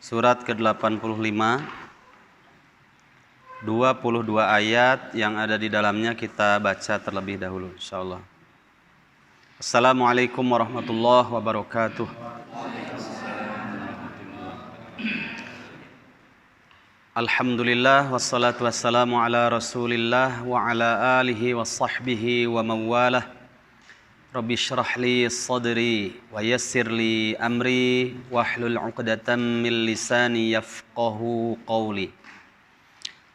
surat ke-85, 22 ayat yang ada di dalamnya kita baca terlebih dahulu insyaallah. Assalamualaikum warahmatullahi wabarakatuh. Alhamdulillah wassalatu wassalamu ala Rasulillah wa ala alihi wa sahbihi wa mawalah. Rabbi shrah li sadri wa yassir li amri wahlul 'uqdatam min lisani yafqahu qawli.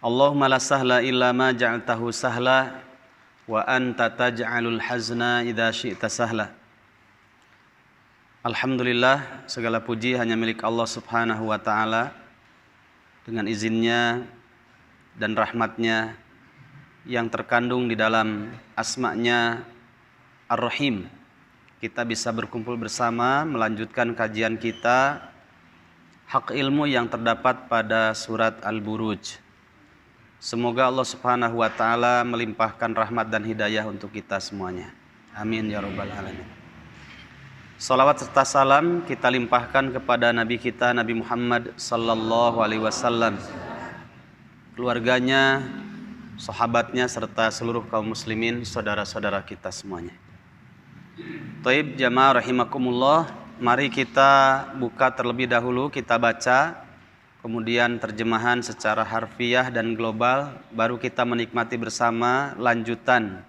Allahumma la sahla illa ma ja'altahu sahla wa anta taj'alul hazna idza syi'ta sahla. Alhamdulillah, segala puji hanya milik Allah Subhanahu wa taala. Dengan izinnya dan rahmatnya yang terkandung di dalam asma-Nya Ar-Rahim, kita bisa berkumpul bersama melanjutkan kajian kita hak ilmu yang terdapat pada surat Al-Buruj. Semoga Allah Subhanahu wa taala melimpahkan rahmat dan hidayah untuk kita semuanya. Amin ya rabbal alamin. Salawat serta salam kita limpahkan kepada Nabi kita Nabi Muhammad sallallahu alaihi wasallam, keluarganya, sahabatnya serta seluruh kaum muslimin, saudara-saudara kita semuanya. Taib jamaah rahimakumullah, mari kita buka terlebih dahulu, kita baca, kemudian terjemahan secara harfiah dan global, baru kita menikmati bersama lanjutan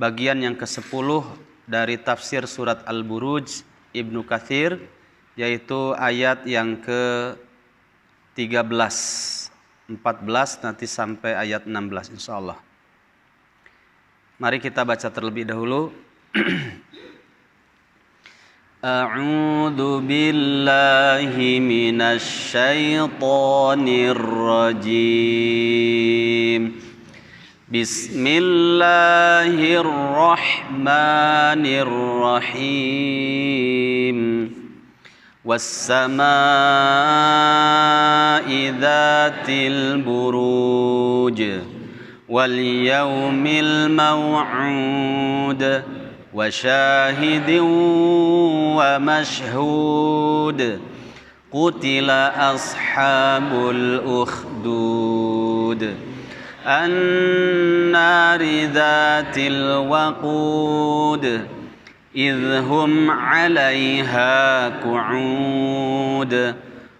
bagian yang ke-10 dari tafsir surat Al-Buruj Ibnu Katsir, yaitu ayat yang ke-13, 14 nanti sampai ayat 16 insyaallah. Mari kita baca terlebih dahulu. A'udzu billahi minasy syaithanir rajim. Bismillahirrahmanirrahim. Was-samaa'i dzatil buruj wal yaumil maw'ud wa syahidin wa mashhud. Qutila ashabul ukhdud an-nari dzatil waqud idh hum 'alaiha qu'ud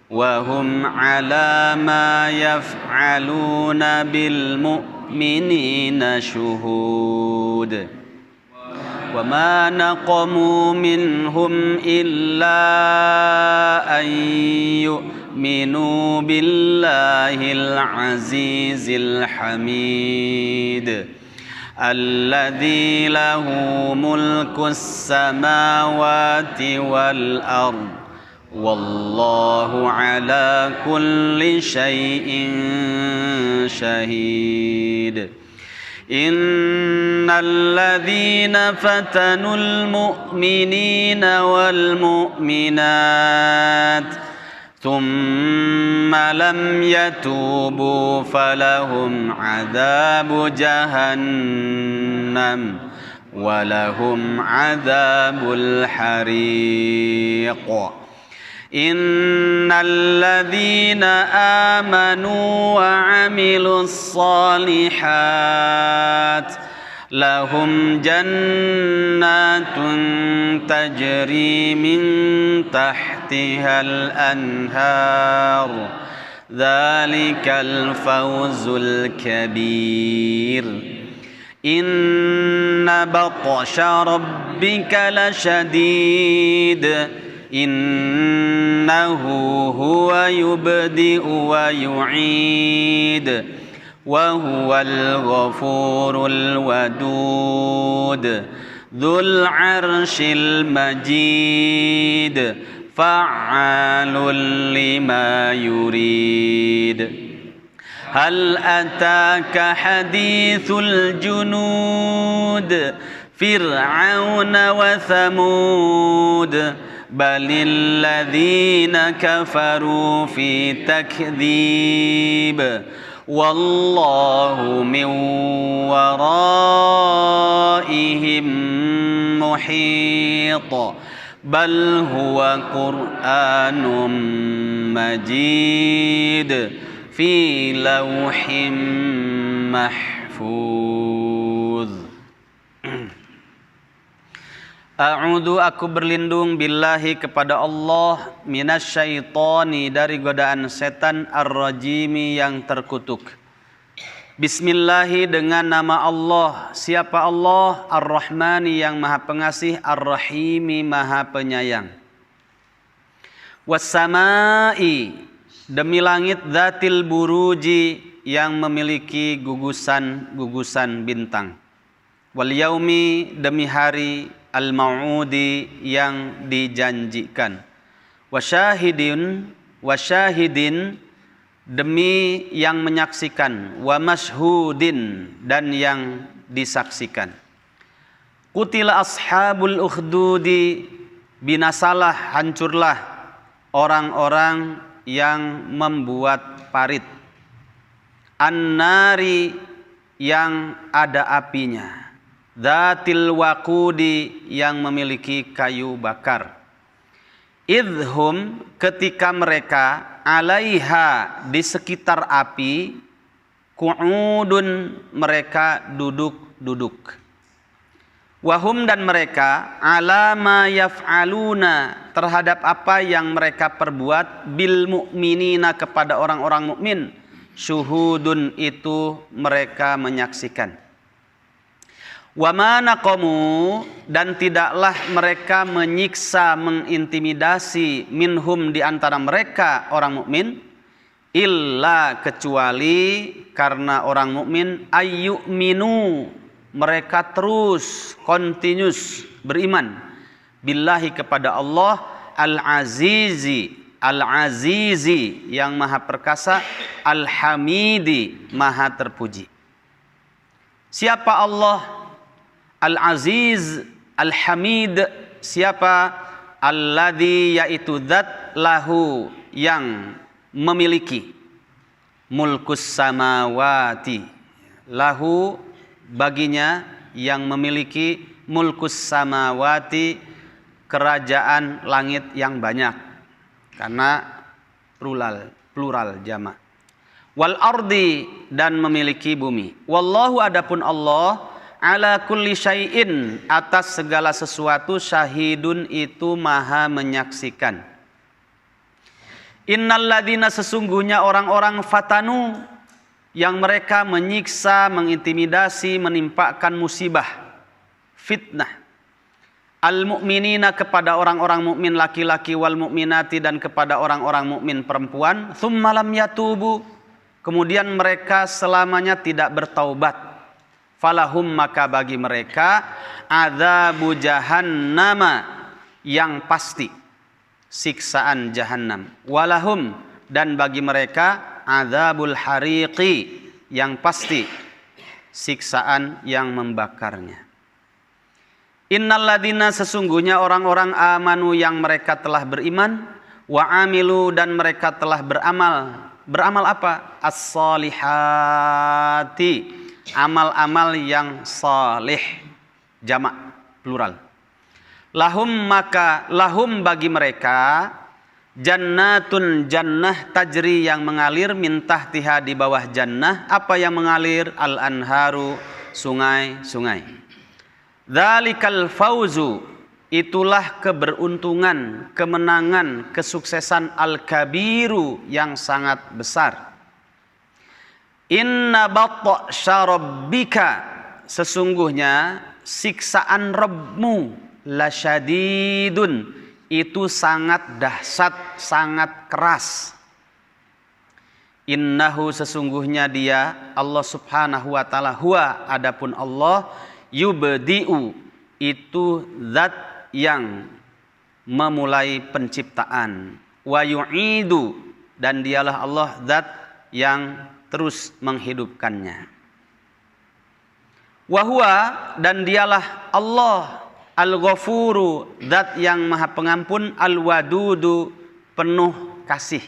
wa hum 'ala ma yaf'aluna bil mu'minina syuhud. Wa ma naqamu minhum illa an yu'minu billahil azizil hamid alladzi lahu mulkus samawati wal ard wallahu ala kulli syai'in syahid. Innal ladzina fatanul mu'minina wal mu'minat thumma lam yatubu falahum 'adzabu jahannam wa lahum 'adzabul hariq. Innal ladzina amanu wa 'amilus shalihat lahum jannatun tajri min tahtihal anhar dzalikal fawzul kabir. Inna batsha rabbika lasyadid innahu huwa yubdi'u wa yu'id wa huwal ghafurul wadud dzul 'arsyil majid fa'alul lima yurid. Hal ataka hadithul junud fir'auna wa thamud balil ladzina kafaru fi takdzib wallahu min waraihim muhit bal huwa qur'anum majid fi lauhim mahfuz. A'udzu, aku berlindung billahi kepada Allah, minasyaitoni, dari godaan setan, ar-rajimi, yang terkutuk. Bismillahi, dengan nama Allah. Siapa Allah? Ar-Rahmani, yang maha pengasih, Ar-Rahimi, maha penyayang. Wassamai, demi langit, dzatil buruji, yang memiliki gugusan-gugusan bintang. Wal yaumi, demi hari, al-mau'udi, yang dijanjikan. Wasyahidin, demi yang menyaksikan. Wa mashhudin, dan yang disaksikan. Qutila ashabul ukhdudi, binasalah, hancurlah orang-orang yang membuat parit. An-nari, yang ada apinya. Dzatil waqudi, yang memiliki kayu bakar. Idhum, ketika mereka, alaiha, di sekitar api, qu'udun, mereka duduk-duduk. Wahum, dan mereka, ala ma yaf'aluna, terhadap apa yang mereka perbuat, bil mu'minina, kepada orang-orang mukmin, syuhudun, itu mereka menyaksikan. Wa ma naqamu, dan tidaklah mereka menyiksa, mengintimidasi, minhum, di antara mereka orang mukmin, illa, kecuali karena orang mukmin, ayyuminu, mereka terus continuous beriman, billahi, kepada Allah, al-azizi, yang maha perkasa, al-hamidi, maha terpuji. Siapa Allah? Al-Aziz, Al-Hamid, siapa? Alladzi, yaitu zat, lahu, yang memiliki, mulkus samawati, lahu, baginya, yang memiliki, mulkus samawati, kerajaan langit yang banyak, karena plural jamak. Wal ardi, dan memiliki bumi. Wallahu, adapun Allah, ala kulli syai'in, atas segala sesuatu, syahidun, itu maha menyaksikan. Innalladzina, sesungguhnya orang-orang, fatanu, yang mereka menyiksa, mengintimidasi, menimpakan musibah, fitnah, al-mu'minina, kepada orang-orang mukmin laki-laki, wal mu'minati, dan kepada orang-orang mukmin perempuan, tsumma lam yatubu, kemudian mereka selamanya tidak bertaubat, falahum, maka bagi mereka, adzabu jahannama, yang pasti siksaan jahannam. Walahum, dan bagi mereka, adzabul hariqi, yang pasti siksaan yang membakarnya. Innalladzina, sesungguhnya orang-orang, amanu, yang mereka telah beriman, wa amilu, dan mereka telah beramal. Beramal apa? As-solihati, amal-amal yang salih, jamak, plural. Lahum, maka lahum, bagi mereka, jannatun, jannah, tajri, yang mengalir, min tahtiha, di bawah jannah, apa yang mengalir? Al-anharu, sungai-sungai. Dzalikal fauzu, itulah keberuntungan, kemenangan, kesuksesan, al-kabiru, yang sangat besar. Inna batsya rabbika, sesungguhnya siksaan Rabbmu, lasyadidun, itu sangat dahsyat, sangat keras. Innahu, sesungguhnya dia, Allah subhanahu wa ta'ala, huwa, adapun Allah, yubdi'u, itu zat yang memulai penciptaan, wa yu'idu, dan dialah Allah zat yang terus menghidupkannya. Wahwa, dan dialah Allah, al-ghafuru, zat yang maha pengampun, al-wadudu, penuh kasih.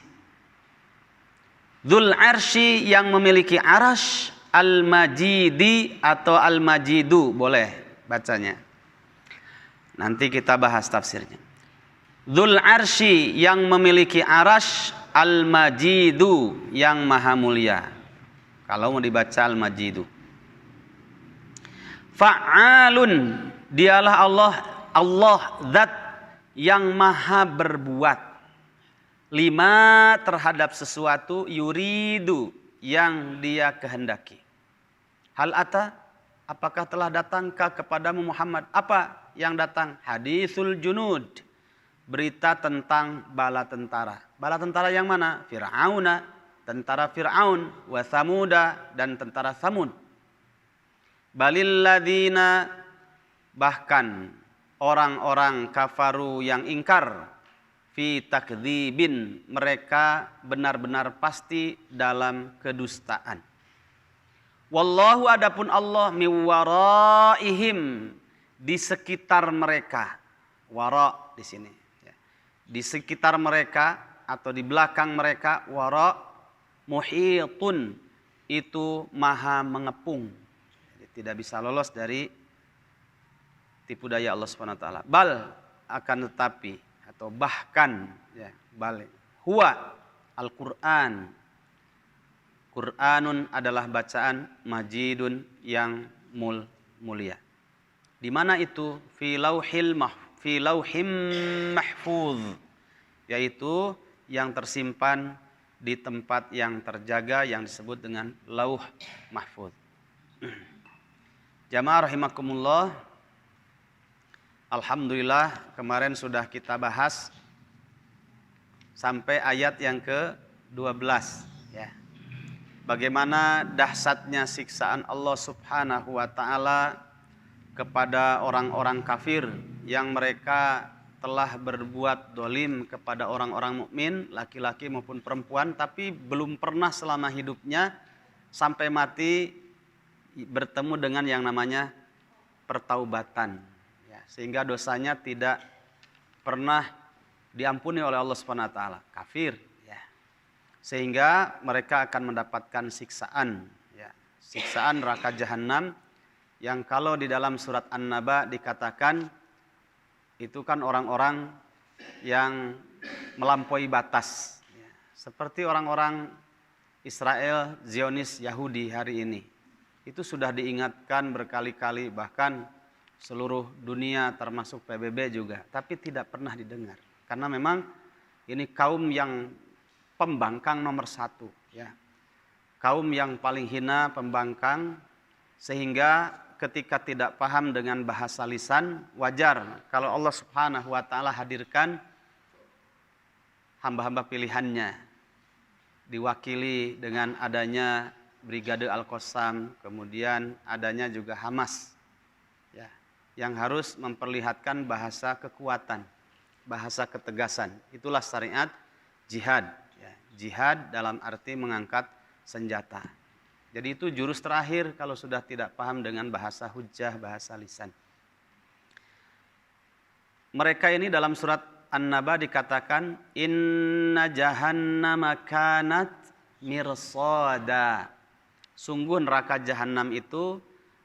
Dzul arsy, yang memiliki arash, al-majidi, atau al-majidu, boleh bacanya. Nanti kita bahas tafsirnya. Dzul arsy yang memiliki arasy, al-majidu yang maha mulia. Kalau mau dibaca al-majidu. Fa'alun, dialah Allah zat yang maha berbuat. Lima terhadap sesuatu, yuridu yang dia kehendaki. Hal ata, apakah telah datangkah kepadamu Muhammad? Apa yang datang? Haditsul junud, berita tentang bala tentara. Bala tentara yang mana? Fir'auna, tentara Fir'aun, wa Samuda, dan tentara Samud. Balil ladina, bahkan orang-orang kafaru yang ingkar, fi takdzibin, mereka benar-benar pasti dalam kedustaan. Wallahu, adapun Allah, miwaraihim, di sekitar mereka. Wara di sini, ya. Di sekitar mereka atau di belakang mereka. Wara, muhitun, itu maha mengepung. Jadi, tidak bisa lolos dari tipu daya Allah SWT. Bal, akan tetapi, atau bahkan, ya, balik. Huwa, Al-Quran. Quranun adalah bacaan majidun yang mulia. Di mana itu? Fi lauhim mahfuz, yaitu yang tersimpan di tempat yang terjaga yang disebut dengan lauh mahfuz. Jamaah rahimakumullah, alhamdulillah kemarin sudah kita bahas sampai ayat yang ke-12, ya. Bagaimana dahsyatnya siksaan Allah Subhanahu wa taala kepada orang-orang kafir yang mereka telah berbuat dolim kepada orang-orang mukmin, laki-laki maupun perempuan, tapi belum pernah selama hidupnya sampai mati bertemu dengan yang namanya pertaubatan, ya, sehingga dosanya tidak pernah diampuni oleh Allah Subhanahu wa taala. Kafir, ya. Sehingga mereka akan mendapatkan siksaan, ya, siksaan neraka jahanam, yang kalau di dalam surat An-Naba dikatakan itu kan orang-orang yang melampaui batas, ya. Seperti orang-orang Israel, Zionis, Yahudi hari ini. Itu sudah diingatkan berkali-kali, bahkan seluruh dunia termasuk PBB juga, tapi tidak pernah didengar. Karena memang ini kaum yang pembangkang nomor satu, ya. Kaum yang paling hina, pembangkang, sehingga ketika tidak paham dengan bahasa lisan, wajar kalau Allah Subhanahu wa taala hadirkan hamba-hamba pilihannya, diwakili dengan adanya Brigade Al-Qassam, kemudian adanya juga Hamas, ya, yang harus memperlihatkan bahasa kekuatan, bahasa ketegasan. Itulah syariat jihad, ya. Jihad dalam arti mengangkat senjata. Jadi itu jurus terakhir kalau sudah tidak paham dengan bahasa hujjah, bahasa lisan. Mereka ini dalam surat An-Naba dikatakan inna jahannama kanat mirsada. Sungguh neraka jahanam itu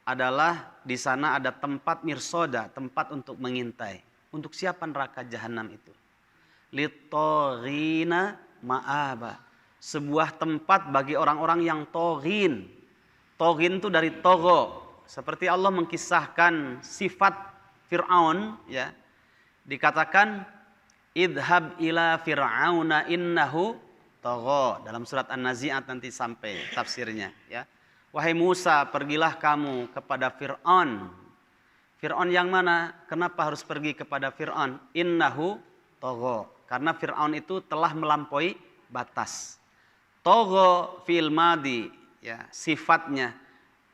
adalah di sana ada tempat mirsada, tempat untuk mengintai. Untuk siapa neraka jahanam itu? Litorina ma'aba. Sebuah tempat bagi orang-orang yang toghin. Toghin itu dari togo. Seperti Allah mengkisahkan sifat Fir'aun, ya. Dikatakan idhab ila fir'auna innahu togo. Dalam surat An-Nazi'at nanti sampai tafsirnya, ya. Wahai Musa, pergilah kamu kepada Fir'aun. Fir'aun yang mana? Kenapa harus pergi kepada Fir'aun? Innahu togo. Karena Fir'aun itu telah melampaui batas. Togo fil madi, ya, sifatnya.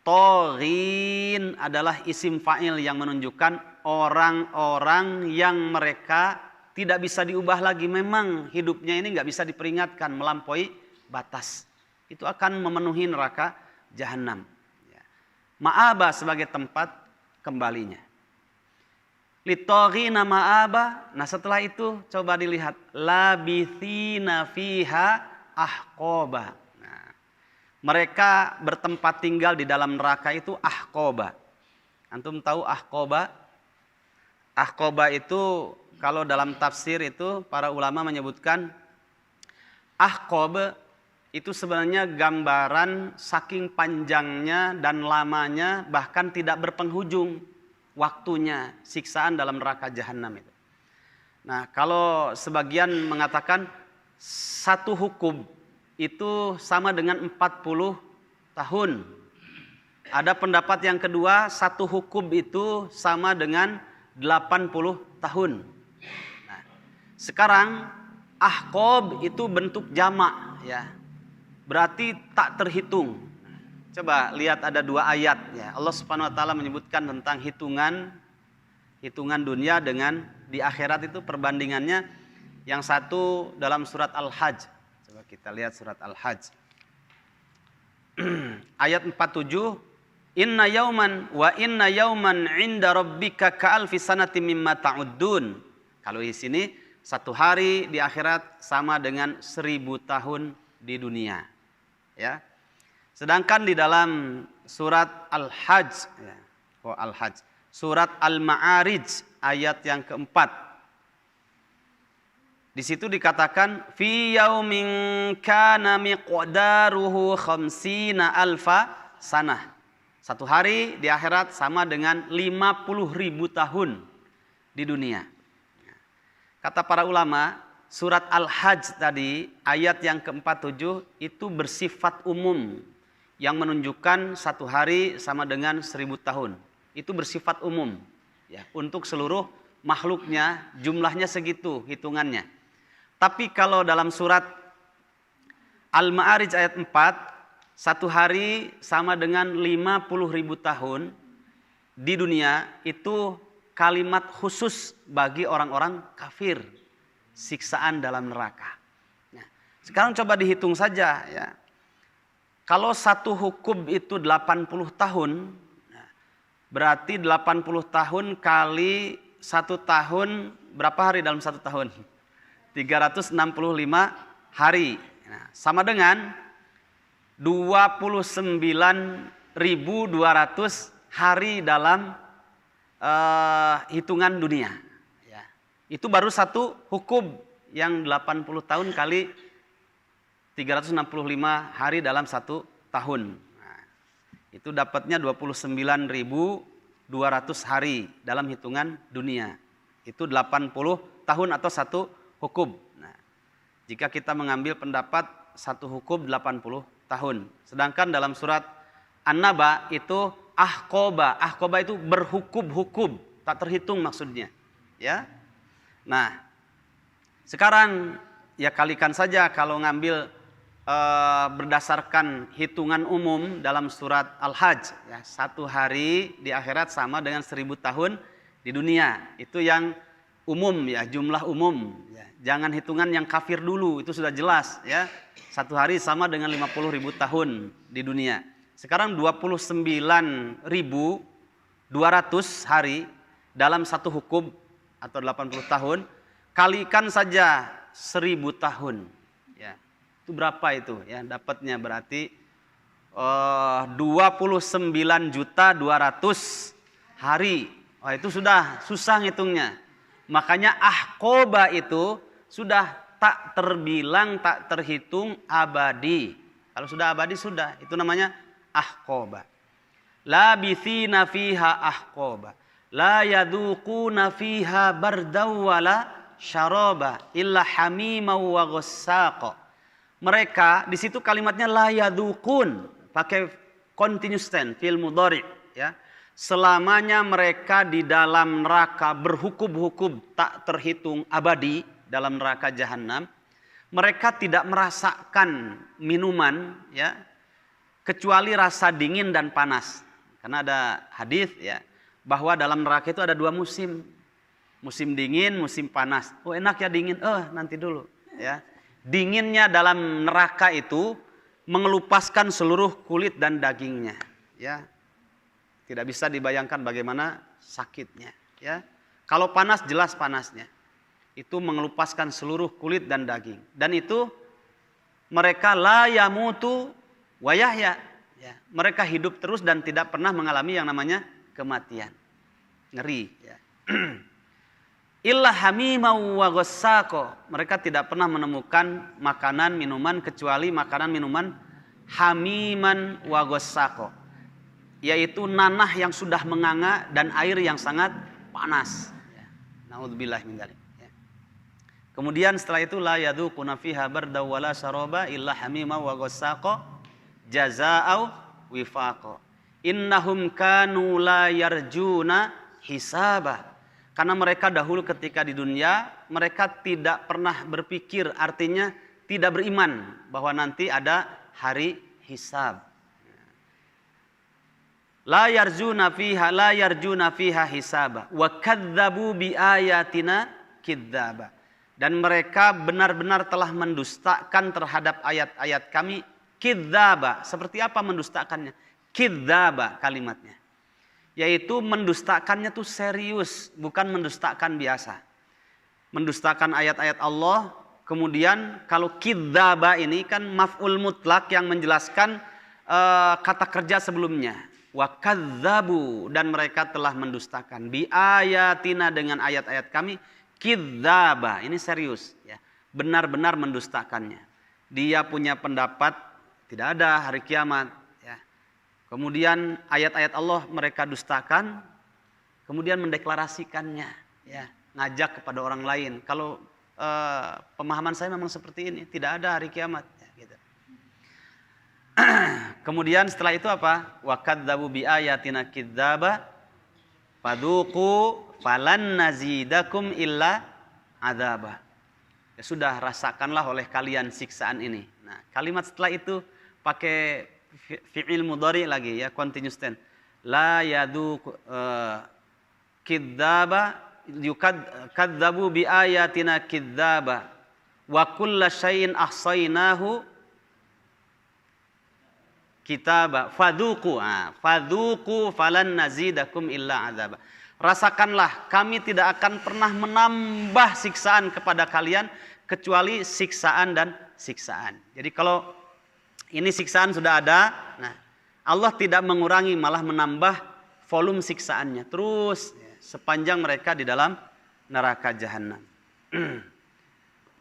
Toghin adalah isim fa'il yang menunjukkan orang-orang yang mereka tidak bisa diubah lagi. Memang hidupnya ini nggak bisa diperingatkan, melampaui batas. Itu akan memenuhi neraka jahanam, ya. Ma'aba sebagai tempat kembalinya. Litoghina ma'aba. Nah setelah itu coba dilihat. Labithina fiha ahqoba. Nah, mereka bertempat tinggal di dalam neraka itu ahqoba. Antum tahu ahqoba? Ahqoba itu kalau dalam tafsir itu para ulama menyebutkan ahqab itu sebenarnya gambaran saking panjangnya dan lamanya bahkan tidak berpenghujung waktunya siksaan dalam neraka jahanam itu. Nah, kalau sebagian mengatakan satu hukum itu sama dengan 40 tahun. Ada pendapat yang kedua, satu hukum itu sama dengan 80 tahun. Nah, sekarang ahqab itu bentuk jamak ya. Berarti tak terhitung. Coba lihat ada dua ayat ya. Allah Subhanahu wa taala menyebutkan tentang hitungan dunia dengan di akhirat itu perbandingannya. Yang satu dalam surat Al-Hajj. Coba kita lihat surat Al-Hajj. Ayat 47, inna yauman 'inda rabbika ka'alfi sanatin mimma ta'uddun. Kalau di sini satu hari di akhirat sama dengan 1000 tahun di dunia. Ya. Sedangkan di dalam surat Al-Hajj ya. Al-Hajj, surat Al-Ma'arij ayat yang keempat. Di situ dikatakan fi yaumin kana miqdaruhu khamsina alfa sanah. Satu hari di akhirat sama dengan 50.000 tahun di dunia. Kata para ulama, surat Al-Hajj tadi ayat yang ke-47 itu bersifat umum yang menunjukkan satu hari sama dengan 1000 tahun. Itu bersifat umum ya, untuk seluruh makhluknya jumlahnya segitu hitungannya. Tapi kalau dalam surat Al-Ma'arij ayat 4, satu hari sama dengan 50.000 tahun di dunia, itu kalimat khusus bagi orang-orang kafir, siksaan dalam neraka. Nah, sekarang coba dihitung saja ya. Kalau satu hukum itu 80 tahun, berarti 80 tahun kali satu tahun, berapa hari dalam satu tahun? 365 hari. Nah, sama dengan 29.200 hari dalam hitungan dunia. Ya. Itu baru satu hukum yang 80 tahun kali 365 hari dalam satu tahun. Nah, itu dapatnya 29.200 hari dalam hitungan dunia. Itu 80 tahun atau satu hukum. Nah, jika kita mengambil pendapat satu hukum 80 tahun. Sedangkan dalam surat An-Naba itu ahqaba. Ahqaba itu berhukum-hukum, tak terhitung maksudnya. Ya. Nah, sekarang ya kalikan saja kalau ngambil berdasarkan hitungan umum dalam surat Al-Hajj. Ya, satu hari di akhirat sama dengan 1000 tahun di dunia. Itu yang umum ya, jumlah umum. Ya, jangan hitungan yang kafir dulu, itu sudah jelas ya. Satu hari sama dengan 50.000 tahun di dunia. Sekarang 29.200 hari dalam satu hukum atau 80 tahun, kalikan saja 1000 tahun. Ya. Itu berapa itu ya? Dapatnya berarti 29.200.000 hari. Wah, itu sudah susah ngitungnya. Makanya ahqaba itu sudah tak terbilang, tak terhitung abadi. Kalau sudah abadi sudah, itu namanya ahqaba. Labithina fiha ahqaba. La yaduquna fiha bardaw wala syaraba illa hamima wa ghassaqa. Mereka di situ kalimatnya la yaduqun, pakai continuous tense, fi'il mudhari ya. Selamanya mereka di dalam neraka berhukum-hukum tak terhitung abadi dalam neraka jahanam. Mereka tidak merasakan minuman ya, kecuali rasa dingin dan panas. Karena ada hadis ya, bahwa dalam neraka itu ada dua musim. Musim dingin, musim panas. Oh, enak ya dingin. Nanti dulu ya. Dinginnya dalam neraka itu mengelupaskan seluruh kulit dan dagingnya ya. Tidak bisa dibayangkan bagaimana sakitnya ya. Kalau panas jelas panasnya. Itu mengelupaskan seluruh kulit dan daging. Dan itu mereka la yamutu wa yahya ya. Mereka hidup terus dan tidak pernah mengalami yang namanya kematian. Ngeri ya. illa hamimau wa ghassaqo. Mereka tidak pernah menemukan makanan minuman kecuali makanan minuman hamiman wa ghassaqo, yaitu nanah yang sudah menganga dan air yang sangat panas. Naudzubillah min dzalik. Kemudian setelah itu la yadzuquna fiha barda wala syaraba illa hamimau wa ghassaqo jazaa'u wifaqo. Innahum kanu la yarjuna hisaba. Karena mereka dahulu ketika di dunia, mereka tidak pernah berpikir, artinya tidak beriman bahwa nanti ada hari hisab. La yarjuna fiha hisaba wa kadzabu bi ayatina kidzaba. Dan mereka benar-benar telah mendustakan terhadap ayat-ayat kami kidzaba. Seperti apa mendustakannya? Kidzaba kalimatnya. Yaitu mendustakannya tuh serius, bukan mendustakan biasa. Mendustakan ayat-ayat Allah. Kemudian kalau kidzaba ini kan maf'ul mutlak yang menjelaskan kata kerja sebelumnya. Wa kadzabu, dan mereka telah mendustakan bi ayatina, dengan ayat-ayat kami kidzaba. Ini serius ya. Benar-benar mendustakannya. Dia punya pendapat tidak ada hari kiamat. Kemudian ayat-ayat Allah mereka dustakan, kemudian mendeklarasikannya, ya, ngajak kepada orang lain. Kalau pemahaman saya memang seperti ini, tidak ada hari kiamat. Ya, gitu. Kemudian setelah itu apa? Wa kadzabu bi ayatina kidzaba fadzuqu falan nazidakum illa adzaba. Ya sudah, rasakanlah oleh kalian siksaan ini. Nah, kalimat setelah itu pakai fi'il mudhari lagi ya, continuous tense. La yadzuq kidzaba kadzabu bi ayatina kidzaba wa kullu syai'in ahsaynahu kitaba fadzuqu falan nazidakum illa adzaba. Rasakanlah, kami tidak akan pernah menambah siksaan kepada kalian kecuali siksaan dan siksaan. Jadi kalau ini siksaan sudah ada, nah Allah tidak mengurangi, malah menambah volume siksaannya terus sepanjang mereka di dalam neraka jahanam.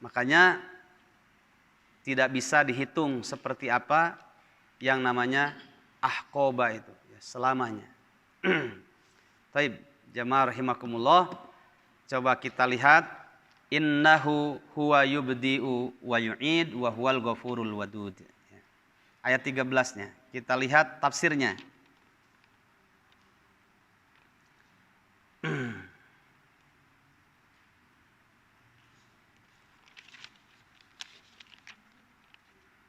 Makanya tidak bisa dihitung seperti apa yang namanya ahqoba itu ya, selamanya. Taib, jamaah rahimakumullah, coba kita lihat, innahu huwa yubdi'u wa yu'id wa huwal ghafurul wadud. Ayat 13-nya. Kita lihat tafsirnya.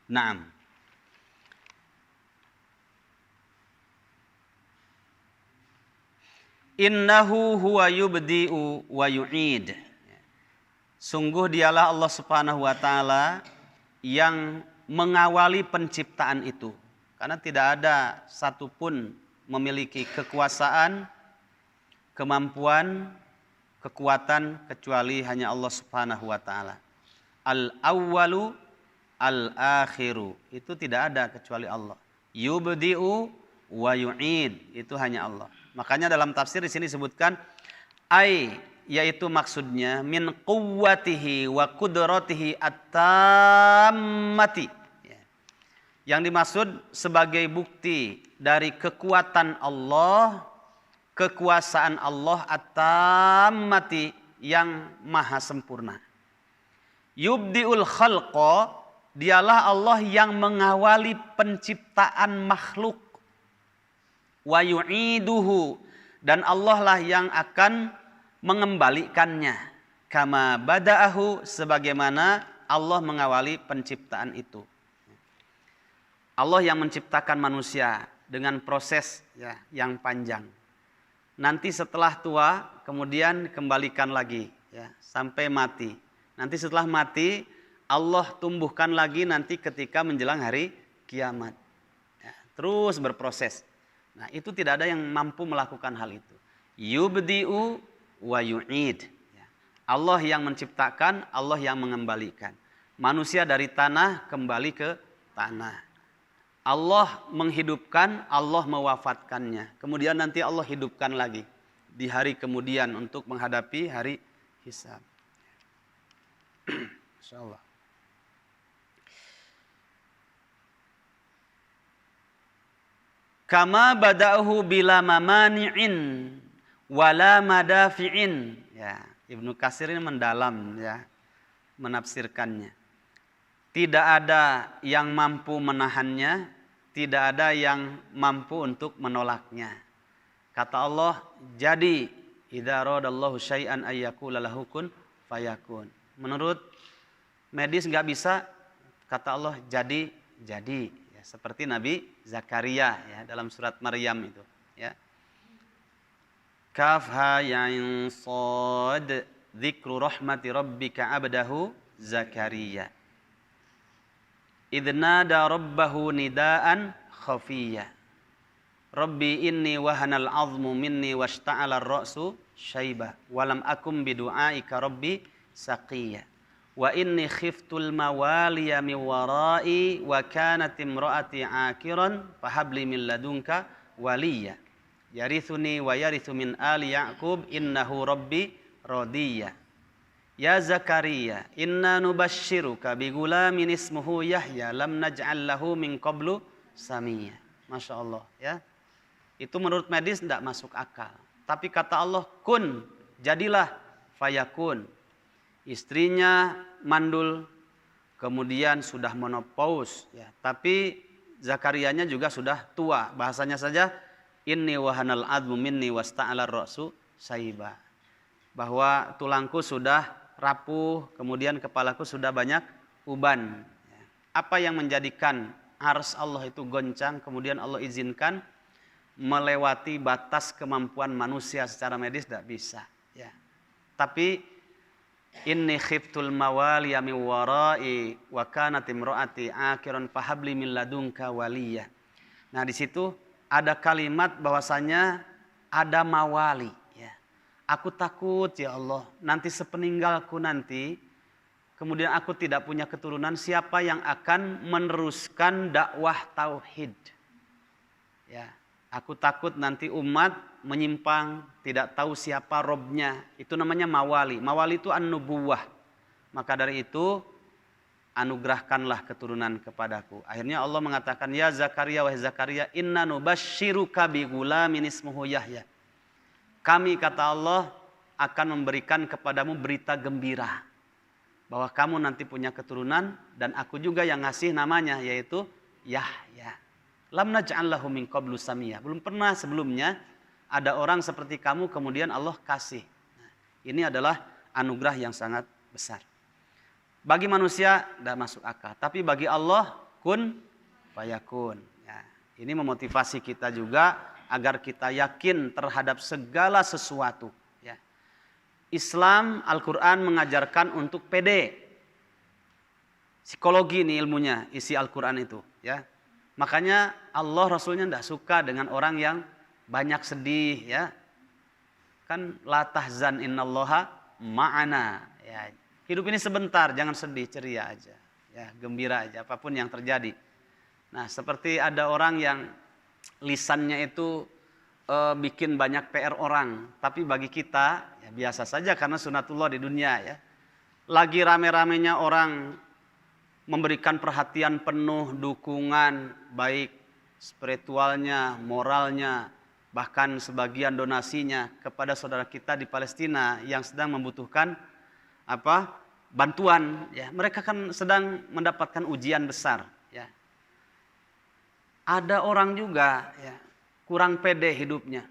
Naam. Innahu huwa yubdi'u wa yu'id. Sungguh dialah Allah Subhanahu wa taala yang mengawali penciptaan itu, karena tidak ada satupun memiliki kekuasaan, kemampuan, kekuatan kecuali hanya Allah Subhanahu wa taala. Al-awwalu al-akhiru, itu tidak ada kecuali Allah. Yubdi'u wa yu'id, itu hanya Allah. Makanya dalam tafsir di sini disebutkan yaitu maksudnya min quwwatihi wa qudratihi at-tammati. Yang dimaksud sebagai bukti dari kekuatan Allah, kekuasaan Allah at-tammati, yang maha sempurna. Yubdi'ul khalqa, dialah Allah yang mengawali penciptaan makhluk. Wa yu'iduhu, dan Allah lah yang akan mengembalikannya. Kama bada'ahu, sebagaimana Allah mengawali penciptaan itu. Allah yang menciptakan manusia dengan proses ya yang panjang. Nanti setelah tua kemudian kembalikan lagi ya sampai mati. Nanti setelah mati Allah tumbuhkan lagi nanti ketika menjelang hari kiamat. Ya, terus berproses. Nah, itu tidak ada yang mampu melakukan hal itu. Yubdi'u wa yu'id. Ya. Allah yang menciptakan, Allah yang mengembalikan. Manusia dari tanah kembali ke tanah. Allah menghidupkan, Allah mewafatkannya. Kemudian nanti Allah hidupkan lagi di hari kemudian untuk menghadapi hari hisab. Insyaallah. Kama bada'uhu bila mamani'in wala madafi'in. Ya, Ibnu Katsir ini mendalam ya menafsirkannya. Tidak ada yang mampu menahannya, tidak ada yang mampu untuk menolaknya. Kata Allah, jadi idza radallahu syai'an ayyakula lahu kun fayakun. Menurut medis enggak bisa, kata Allah jadi. Ya, seperti Nabi Zakaria ya dalam surat Maryam itu ya. Kaf ha ya sad dzikru rahmati rabbika abdahu Zakaria. Idnada rabbahu nidaan khafiyya. Rabbi inni wahanal azmu minni washta'ala ar-ra'su syaiba walam akum bidu'aika rabbi saqiyya. Wa inni khiftul mawaliya min wara'i wa kanat imra'ati akiran fahabli min ladunka waliya yarithuni wa yarithu min ali ya'qub innahu rabbi radiyya. Ya Zakaria inna nubashshiruka bi gulamin ismuhu Yahya lam naj'al lahu min qablu samiyya. Masya Allah ya. Itu menurut medis tidak masuk akal. Tapi kata Allah kun, jadilah, fayakun. Istrinya mandul, kemudian sudah menopause ya. Tapi Zakarianya juga sudah tua. Bahasanya saja inni wahanal admu minni wasta'ala ar-ra'su saiba. Bahwa tulangku sudah rapuh, kemudian kepalaku sudah banyak uban. Apa yang menjadikan ars Allah itu goncang, kemudian Allah izinkan melewati batas kemampuan manusia secara medis tidak bisa. Ya. Tapi inni khiftul mawaliya min wara'i wa kanat imraati akiran fahabli min ladunka waliyya. Nah di situ ada kalimat bahwasanya ada mawali. Aku takut ya Allah, nanti sepeninggalku nanti, kemudian aku tidak punya keturunan, siapa yang akan meneruskan dakwah tauhid? Ya, aku takut nanti umat menyimpang, tidak tahu siapa Robnya. Itu namanya mawali. Mawali itu an-nubuwah. Maka dari itu, anugerahkanlah keturunan kepadaku. Akhirnya Allah mengatakan, ya Zakaria, wahai Zakaria, inna nubashshiruka bi gulamin ismuhu Yahya. Kami, kata Allah, akan memberikan kepadamu berita gembira. Bahwa kamu nanti punya keturunan. Dan aku juga yang ngasih namanya, yaitu Yahya. Lam naj'al lahu min qablu samiyya. Belum pernah sebelumnya ada orang seperti kamu, kemudian Allah kasih. Nah, ini adalah anugerah yang sangat besar. Bagi manusia, tidak masuk akal. Tapi bagi Allah, kun fayakun. Ya, ini memotivasi kita juga agar kita yakin terhadap segala sesuatu. Ya. Islam, Al-Quran mengajarkan untuk pede. Psikologi ini ilmunya, isi Al-Quran itu. Ya. Makanya Allah Rasulnya tidak suka dengan orang yang banyak sedih. Ya. Kan la tahzan innallaha ma'ana. Ya. Hidup ini sebentar, jangan sedih, ceria aja. Ya, gembira aja, apapun yang terjadi. Nah, seperti ada orang yang lisannya itu bikin banyak PR orang, tapi bagi kita ya biasa saja karena sunatullah di dunia ya. Lagi rame-ramenya orang memberikan perhatian penuh, dukungan baik spiritualnya, moralnya, bahkan sebagian donasinya kepada saudara kita di Palestina yang sedang membutuhkan bantuan ya. Mereka kan sedang mendapatkan ujian besar ya. Ada orang juga ya, kurang pede hidupnya.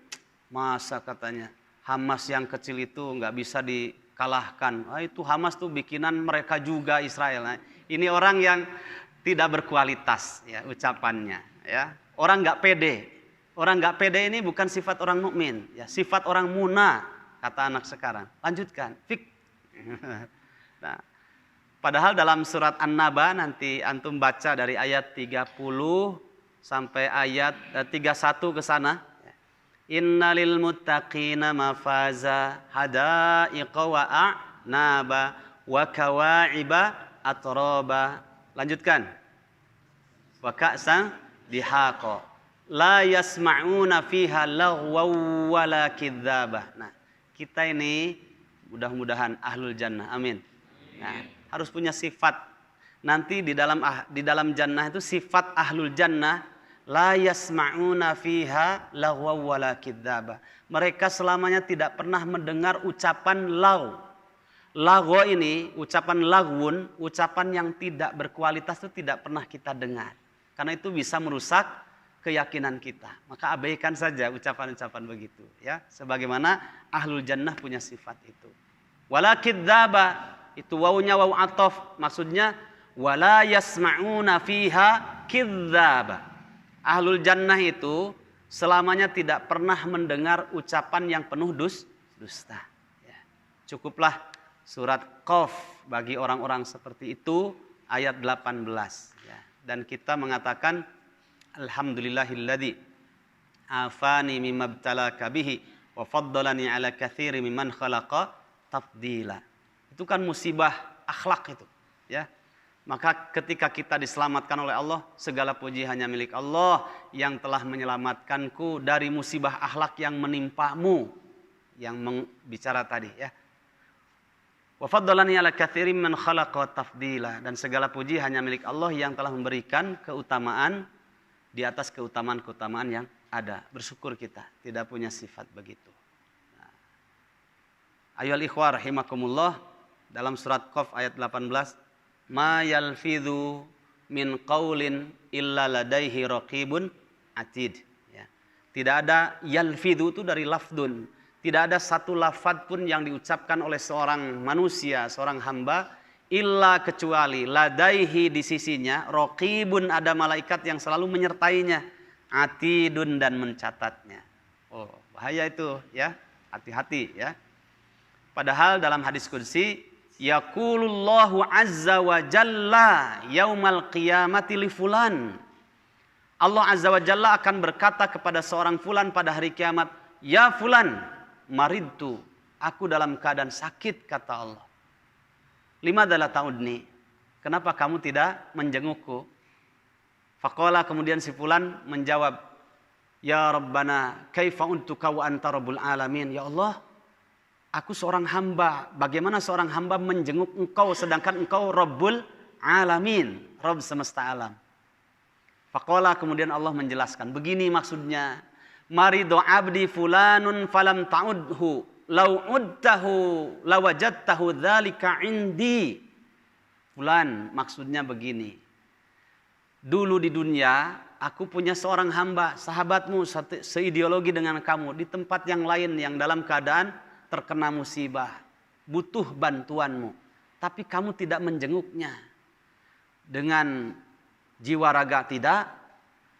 Masa katanya Hamas yang kecil itu nggak bisa dikalahkan. Itu Hamas tuh bikinan mereka juga Israel. Nah, ini orang yang tidak berkualitas ya ucapannya. Ya. Orang nggak pede. Orang nggak pede ini bukan sifat orang mukmin. Ya, sifat orang muna kata anak sekarang. Lanjutkan. Fik. Nah, padahal dalam surat An-Naba nanti antum baca dari ayat 30 sampai ayat 31 ke sana. Innalil muttaqina mafaza hadaiqa wa a'naba wa kawa'iba atraba. Lanjutkan. Wa ka'san dihaqa. La yasma'una fiha laghwaw wala kidzabah. Nah, kita ini Mudah-mudahan ahlul jannah. Amin. Nah, harus punya sifat. Nanti di dalam jannah itu sifat ahlul jannah, la yasma'una fiha lagwa wala kidzaba. Mereka selamanya tidak pernah mendengar ucapan law. Lagwa ini, ucapan lagwun, ucapan yang tidak berkualitas itu tidak pernah kita dengar. Karena itu bisa merusak keyakinan kita. Maka abaikan saja ucapan-ucapan begitu, ya. Sebagaimana ahlul jannah punya sifat itu. Wala kidzaba, itu wawunya wawu ataf, maksudnya wala yasma'una fiha kidzaba. Ahlul jannah itu selamanya tidak pernah mendengar ucapan yang penuh dusta. Ya. Cukuplah surat Qaf bagi orang-orang seperti itu ayat 18. Ya. Dan kita mengatakan alhamdulillahilladzi afani mimma ibtalaka bihi wa faddalani ala katsiri mimman khalaqa tafdila. Itu kan musibah akhlak itu, ya. Maka ketika kita diselamatkan oleh Allah, segala puji hanya milik Allah yang telah menyelamatkanku dari musibah akhlak yang menimpamu, yang bicara tadi, ya. Wa faddalani ala katsirin man khalaqa tafdila, dan segala puji hanya milik Allah yang telah memberikan keutamaan di atas keutamaan-keutamaan yang ada. Bersyukur kita tidak punya sifat begitu. Nah. Ayyuhal ikhwah rahimakumullah, dalam surat Qaf ayat 18, ma yalfidhu min qaulin illa ladaihi raqibun atid. Ya. Tidak ada, yalfidhu itu dari lafdun. Tidak ada satu lafaz pun yang diucapkan oleh seorang manusia, seorang hamba, illa kecuali ladaihi di sisinya, raqibun ada malaikat yang selalu menyertainya, atidun dan mencatatnya. Oh, bahaya itu, ya. Hati-hati, ya. Padahal dalam hadis qudsi, yaqulullahu azza wa jalla yaumal qiyamati li fulan. Allah azza wa jalla akan berkata kepada seorang fulan pada hari kiamat, ya fulan, maridtu, aku dalam keadaan sakit, kata Allah. Limadza la ta'udni, kenapa kamu tidak menjengukku? Faqala, kemudian si fulan menjawab, ya Rabbana kaifa untuka wa anta rabbul alamin. Ya Allah, aku seorang hamba, bagaimana seorang hamba menjenguk engkau sedangkan engkau Rabbul Alamin, Rabb semesta alam. Faqala, kemudian Allah menjelaskan, begini maksudnya, maridu abdi fulanun falam ta'udhu lau udtahu lawajadtahu dzalika indi. Fulan, maksudnya begini, dulu di dunia aku punya seorang hamba, sahabatmu, seideologi dengan kamu, di tempat yang lain yang dalam keadaan terkena musibah, butuh bantuanmu, tapi kamu tidak menjenguknya. Dengan jiwa raga tidak,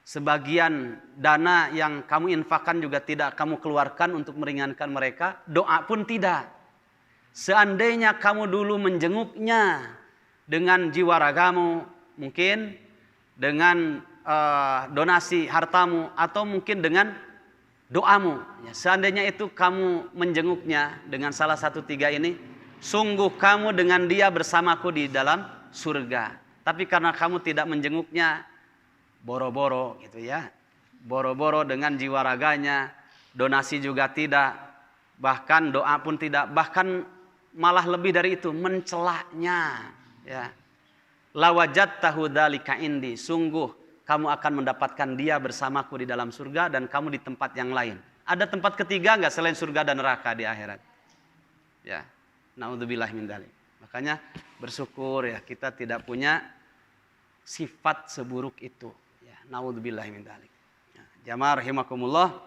sebagian dana yang kamu infakkan juga tidak kamu keluarkan untuk meringankan mereka, doa pun tidak. Seandainya kamu dulu menjenguknya dengan jiwa ragamu, mungkin dengan donasi hartamu, atau mungkin dengan doamu, ya, seandainya itu kamu menjenguknya dengan salah satu tiga ini, sungguh kamu dengan dia bersamaku di dalam surga. Tapi karena kamu tidak menjenguknya, boro-boro gitu, ya, boro-boro dengan jiwa raganya, donasi juga tidak, bahkan doa pun tidak, bahkan malah lebih dari itu, mencelaknya, ya. Lawajadtahu dzalika indi, sungguh kamu akan mendapatkan dia bersamaku di dalam surga dan kamu di tempat yang lain. Ada tempat ketiga enggak selain surga dan neraka di akhirat? Ya, naudzubillah min dzalik. Makanya bersyukur, ya, kita tidak punya sifat seburuk itu. Ya, naudzubillah min dzalik. Ya, jamaah rahimakumullah,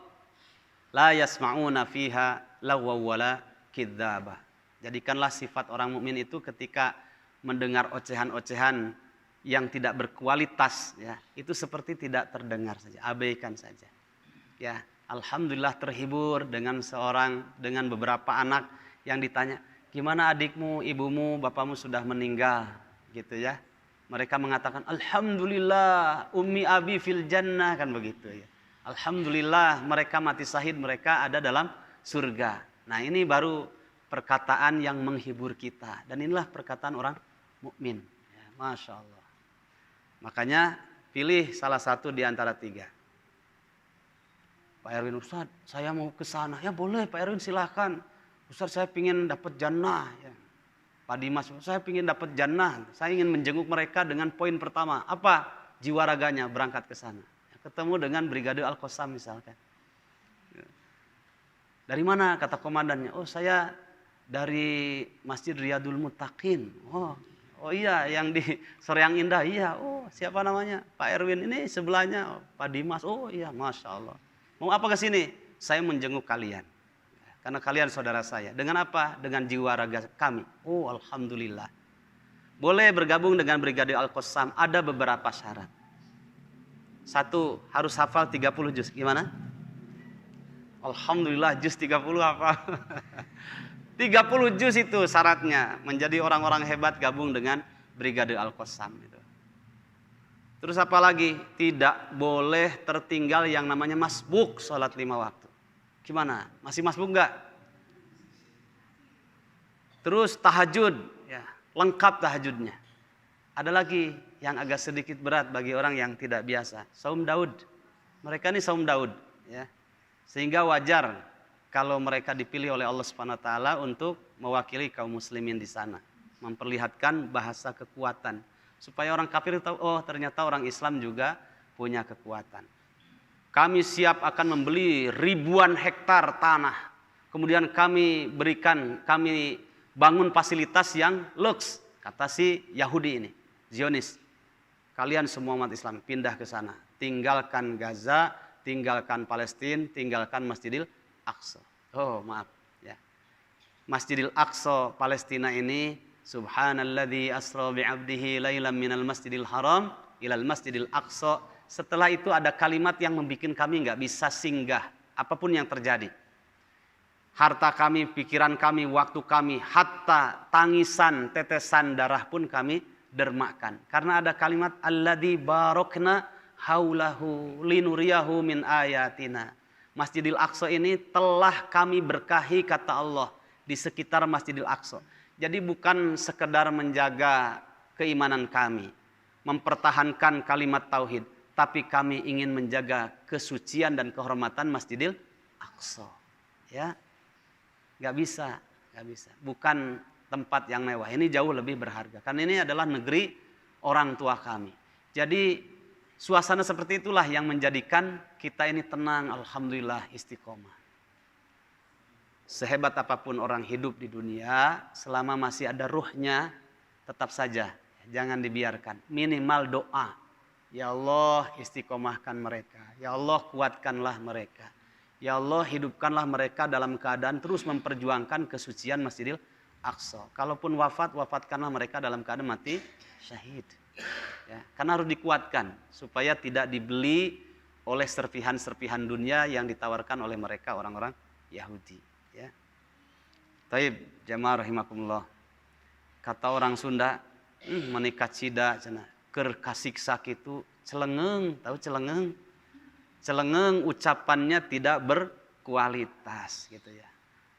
la yasma'una fiha lagwa wala kidzaba. Jadikanlah sifat orang mukmin itu ketika mendengar ocehan-ocehan yang tidak berkualitas, ya, itu seperti tidak terdengar saja, abaikan saja. Ya, alhamdulillah terhibur dengan beberapa anak yang ditanya, gimana adikmu, ibumu, bapamu sudah meninggal, gitu, ya. Mereka mengatakan, alhamdulillah ummi abi fil jannah, kan begitu, ya. Alhamdulillah mereka mati syahid, mereka ada dalam surga. Nah, ini baru perkataan yang menghibur kita, dan inilah perkataan orang mukmin. Ya, Masya Allah. Makanya pilih salah satu di antara tiga. Pak Erwin, Ustaz, saya mau ke sana. Ya boleh Pak Erwin, silahkan. Ustaz saya ingin dapat jannah. Ya. Pak Dimas, saya ingin dapat jannah. Saya ingin menjenguk mereka dengan poin pertama. Apa? Jiwa raganya berangkat ke sana. Ketemu dengan Brigade Al-Qassam misalkan. Dari mana? Kata komandannya. Oh saya dari Masjid Riyadul Muttaqin. Oh iya yang di Soreang Indah. Iya. Oh siapa namanya? Pak Erwin ini sebelahnya. Oh, Pak Dimas. Oh iya Masya Allah. Mau apa ke sini? Saya menjenguk kalian. Karena kalian saudara saya. Dengan apa? Dengan jiwa raga kami. Oh Alhamdulillah. Boleh bergabung dengan Brigade Al-Qassam. Ada beberapa syarat. 1. Harus hafal 30 juz. Gimana? Alhamdulillah juz 30 hafal. 30 juz itu syaratnya. Menjadi orang-orang hebat gabung dengan Brigade Al-Qassam. Terus apa lagi? Tidak boleh tertinggal yang namanya masbuk sholat 5 waktu. Gimana? Masih masbuk enggak? Terus tahajud. Ya, lengkap tahajudnya. Ada lagi yang agak sedikit berat bagi orang yang tidak biasa. Saum Daud. Mereka ini saum Daud. Ya. Sehingga wajar kalau mereka dipilih oleh Allah Subhanahu Wa Taala untuk mewakili kaum muslimin di sana. Memperlihatkan bahasa kekuatan. Supaya orang kafir tahu, oh ternyata orang Islam juga punya kekuatan. Kami siap akan membeli ribuan hektar tanah. Kemudian kami bangun fasilitas yang luks. Kata si Yahudi ini, Zionis. Kalian semua umat Islam pindah ke sana. Tinggalkan Gaza, tinggalkan Palestina, tinggalkan Masjidil Aqsa. Oh maaf. Ya. Masjidil Aqsa Palestina ini, Subhanalladzi asra bi'abdihi lailan minal masjidil haram ilal masjidil aqsa. Setelah itu ada kalimat yang membuat kami nggak bisa singgah. Apapun yang terjadi. Harta kami, pikiran kami, waktu kami, hatta tangisan, tetesan darah pun kami dermakan. Karena ada kalimat alladzi barokna haulahu linuriyahu min ayatina. Masjidil Aqsa ini telah kami berkahi kata Allah di sekitar Masjidil Aqsa. Jadi bukan sekedar menjaga keimanan kami, mempertahankan kalimat tauhid, tapi kami ingin menjaga kesucian dan kehormatan Masjidil Aqsa. Ya, nggak bisa. Bukan tempat yang mewah. Ini jauh lebih berharga. Karena ini adalah negeri orang tua kami. Jadi suasana seperti itulah yang menjadikan kita ini tenang, alhamdulillah, istiqomah. Sehebat apapun orang hidup di dunia, selama masih ada ruhnya, tetap saja jangan dibiarkan. Minimal doa. Ya Allah, istiqomahkan mereka. Ya Allah, kuatkanlah mereka. Ya Allah, hidupkanlah mereka dalam keadaan terus memperjuangkan kesucian Masjidil Aqsa. Kalaupun wafat, wafatkanlah mereka dalam keadaan mati syahid. Ya, karena harus dikuatkan supaya tidak dibeli oleh serpihan-serpihan dunia yang ditawarkan oleh mereka orang-orang Yahudi. Ya. Taib jamaah rahimakumullah. Kata orang Sunda, menikah cida cenah keur kasiksa kitu celengeng, tahu celengeng? Celengeng ucapannya tidak berkualitas gitu ya.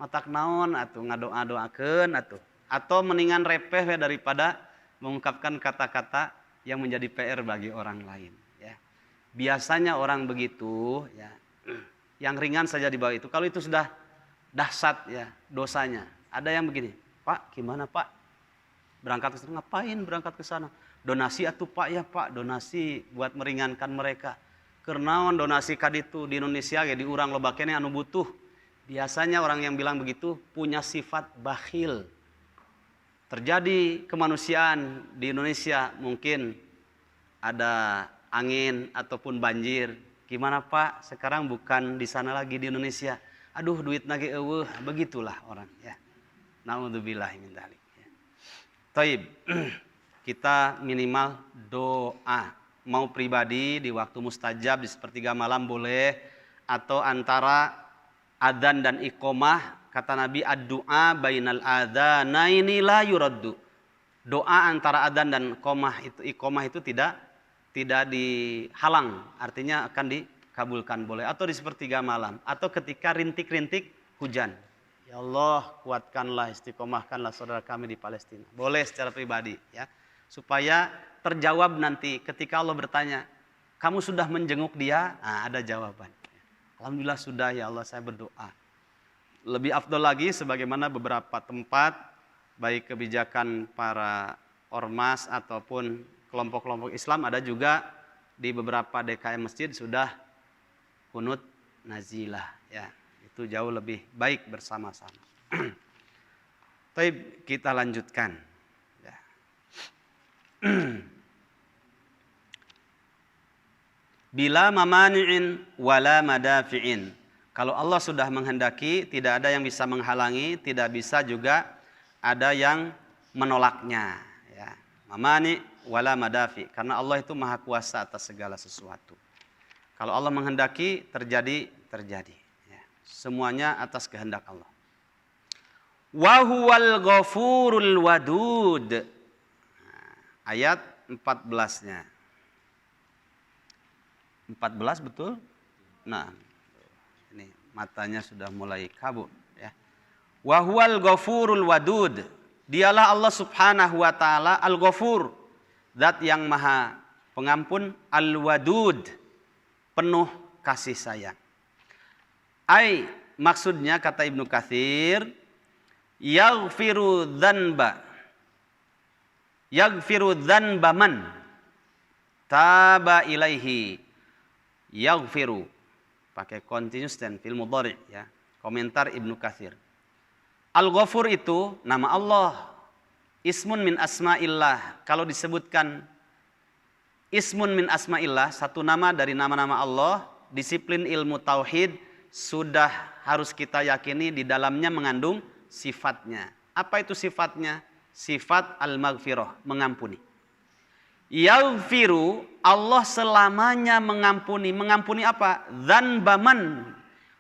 Matak naon atuh ngadoa-doakeun atuh. Atau mendingan repeh daripada mengungkapkan kata-kata yang menjadi PR bagi orang lain ya. Biasanya orang begitu ya. Yang ringan saja di bawah itu. Kalau itu sudah dahsyat ya dosanya. Ada yang begini, Pak gimana Pak? Berangkat ke sana, ngapain berangkat ke sana? Donasi atuh Pak ya Pak, donasi buat meringankan mereka. Kenaon donasi kaditu di Indonesia ya diurang loba keneh anu butuh. Biasanya orang yang bilang begitu punya sifat bakhil. Terjadi kemanusiaan di Indonesia mungkin ada angin ataupun banjir. Gimana Pak? Sekarang bukan di sana lagi di Indonesia. Aduh duit nage eueuh, begitulah orang ya. Naudzubillah min dzalik. Taib. Kita minimal doa. Mau pribadi di waktu mustajab di sepertiga malam boleh, atau antara adzan dan iqomah, kata Nabi ad-du'a bainal adzanaini la yuraddu. Doa antara adzan dan iqomah itu tidak dihalang, artinya akan dikabulkan boleh, atau di sepertiga malam, atau ketika rintik-rintik hujan. Ya Allah, kuatkanlah, istiqomahkanlah saudara kami di Palestina. Boleh secara pribadi ya. Supaya terjawab nanti ketika Allah bertanya, kamu sudah menjenguk dia? Nah, ada jawaban. Alhamdulillah sudah ya Allah, saya berdoa. Lebih afdol lagi sebagaimana beberapa tempat baik kebijakan para ormas ataupun kelompok-kelompok Islam, ada juga di beberapa DKM masjid sudah kunut nazilah ya. Itu jauh lebih baik bersama-sama. Baik, kita lanjutkan ya. Bila mamani'in wala madafi'in. Kalau Allah sudah menghendaki, tidak ada yang bisa menghalangi, tidak bisa juga ada yang menolaknya ya. Mamani wala madafi, karena Allah itu maha kuasa atas segala sesuatu. Kalau Allah menghendaki, terjadi ya. Semuanya atas kehendak Allah. Wa huwal ghafurul wadud. Ayat 14-nya. 14 betul? Nah, ini matanya sudah mulai kabur ya. Wa huwal ghafurul wadud. Dialah Allah Subhanahu wa taala Al-Ghafur, zat yang maha pengampun, Al-Wadud, penuh kasih sayang. Ai, maksudnya kata Ibnu Katsir, yaghfiru dzanba man taba ilaihi. Yaghfiru pakai continuous tense fil mudhari ya. Komentar Ibnu Katsir. Al-Ghafur itu nama Allah. Ismun min asma'illah. Kalau disebutkan ismun min asma'illah, satu nama dari nama-nama Allah, disiplin ilmu tauhid sudah harus kita yakini di dalamnya mengandung sifatnya. Apa itu sifatnya? Sifat al-maghfirah, mengampuni. Yaghfiru, Allah selamanya mengampuni. Mengampuni apa? Dzanbaman,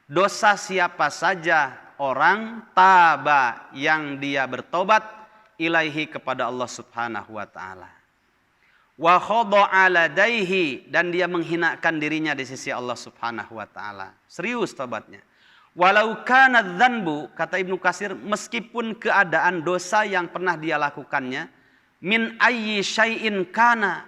dosa siapa saja orang, taba, yang dia bertobat, ilaihi, kepada Allah Subhanahu wa taala. Wa khada'a ladaihi, dan dia menghinakan dirinya di sisi Allah Subhanahu wa taala. Serius tobatnya. Walau kana dzanbu, kata Ibnu Katsir, meskipun keadaan dosa yang pernah dia lakukannya, min ayyi syai'in kana,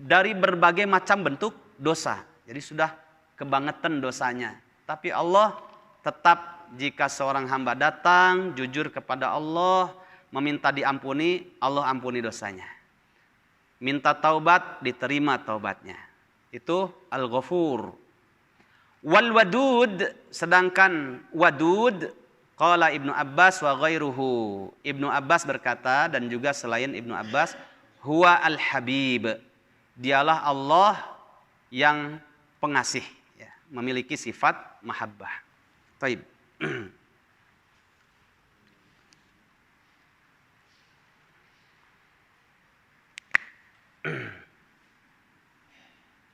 dari berbagai macam bentuk dosa. Jadi sudah kebangetan dosanya. Tapi Allah tetap, jika seorang hamba datang jujur kepada Allah, meminta diampuni, Allah ampuni dosanya. Minta taubat, diterima taubatnya. Itu Al-Ghafur. Wal wadud, sedangkan wadud, qala Ibnu Abbas wa ghairuhu. Ibnu Abbas berkata, dan juga selain Ibnu Abbas, huwa al-habib. Dialah Allah yang pengasih ya, memiliki sifat mahabbah. Baik.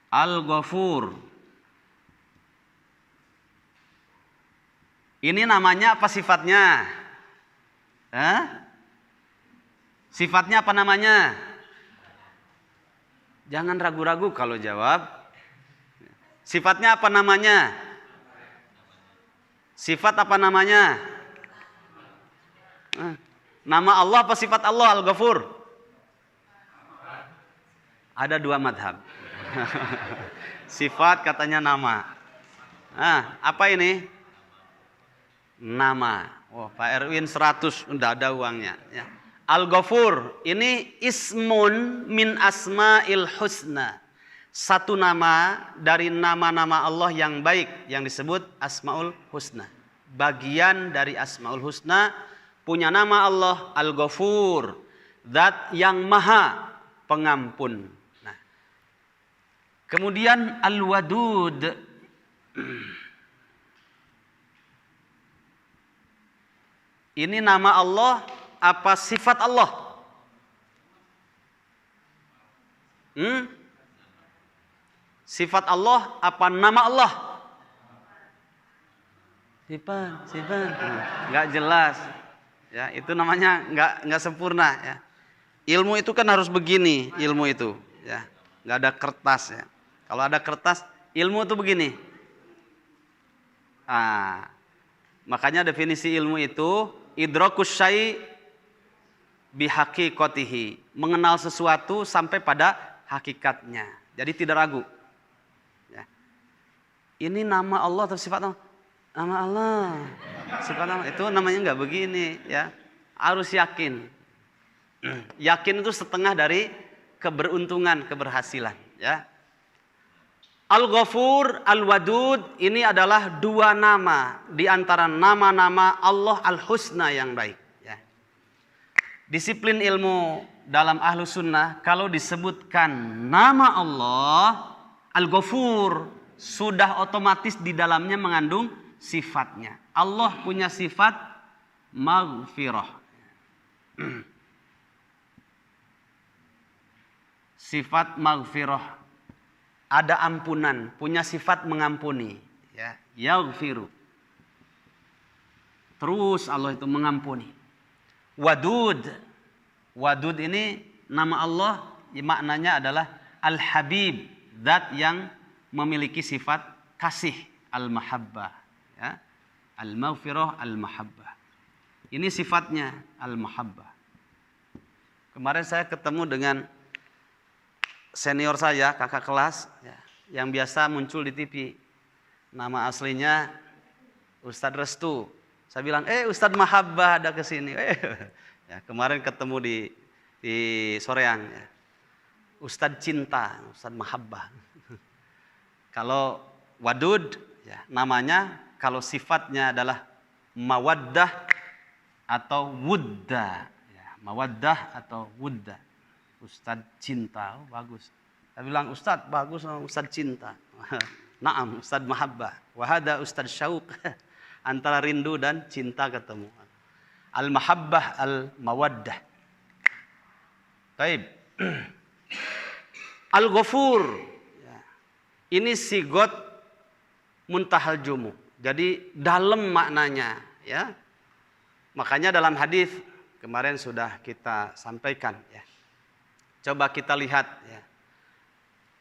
Al-Ghafur. Ini namanya apa sifatnya? Sifatnya apa namanya? Jangan ragu-ragu kalau jawab. Sifatnya apa namanya? Sifat apa namanya? Nama Allah apa sifat Allah Al-Ghafur? Ada dua madhab. Sifat katanya nama. Apa ini? Nama. Oh, Pak Erwin 100, udah ada uangnya ya. Al-Ghafur ini ismun min asma'il husna. Satu nama dari nama-nama Allah yang baik yang disebut Asmaul Husna. Bagian dari Asmaul Husna, punya nama Allah Al-Ghafur, zat yang maha pengampun. Nah, kemudian Al-Wadud. Ini nama Allah apa sifat Allah? Sifat Allah apa nama Allah? Sifat. Enggak jelas. Ya, itu namanya enggak sempurna ya. Ilmu itu kan harus begini, ilmu itu ya. Enggak ada kertas ya. Kalau ada kertas, ilmu itu begini. Makanya definisi ilmu itu idrakus syai' bihaqiqatihi, mengenal sesuatu sampai pada hakikatnya. Jadi tidak ragu. Ya. Ini nama Allah atau sifat Allah? Nama Allah. Subhanallah, itu namanya nggak begini ya. Harus yakin. Yakin itu setengah dari keberuntungan, keberhasilan ya. Al-Ghafur, Al-Wadud ini adalah dua nama di antara nama-nama Allah Al-Husna yang baik ya. Disiplin ilmu dalam ahlu sunnah, kalau disebutkan nama Allah Al-Ghafur, sudah otomatis di dalamnya mengandung sifatnya. Allah punya sifat maghfirah. Sifat maghfirah. Ada ampunan, punya sifat mengampuni. Ya, yaghfiru. Terus Allah itu mengampuni. Wadud. Wadud ini nama Allah, maknanya adalah Al-Habib, zat yang memiliki sifat kasih, Al-Mahabbah. Ya. Al-Maghfirah, Al-Mahabbah. Ini sifatnya Al-Mahabbah. Kemarin saya ketemu dengan senior saya, kakak kelas ya, yang biasa muncul di TV. Nama aslinya Ustadz Restu. Saya bilang, Ustadz Mahabbah ada kesini. Ya, kemarin ketemu di Soreang. Ya. Ustadz Cinta, Ustadz Mahabbah. Kalau Wadud, ya, namanya kalau sifatnya adalah Mawaddah atau Wudda. Ya, Mawaddah atau Wudda. Ustadz Cinta, bagus. Saya bilang, Ustadz bagus, Ustadz Cinta. Naam, Ustadz Mahabbah. Wahada Ustadz Syauq. Antara rindu dan cinta ketemu. Al-Mahabbah, Al-Mawaddah. Baik. Al-Ghafur. Ini sigot muntahal jumu. Jadi dalam maknanya. Ya. Makanya dalam hadis kemarin sudah kita sampaikan. Ya. Coba kita lihat ya.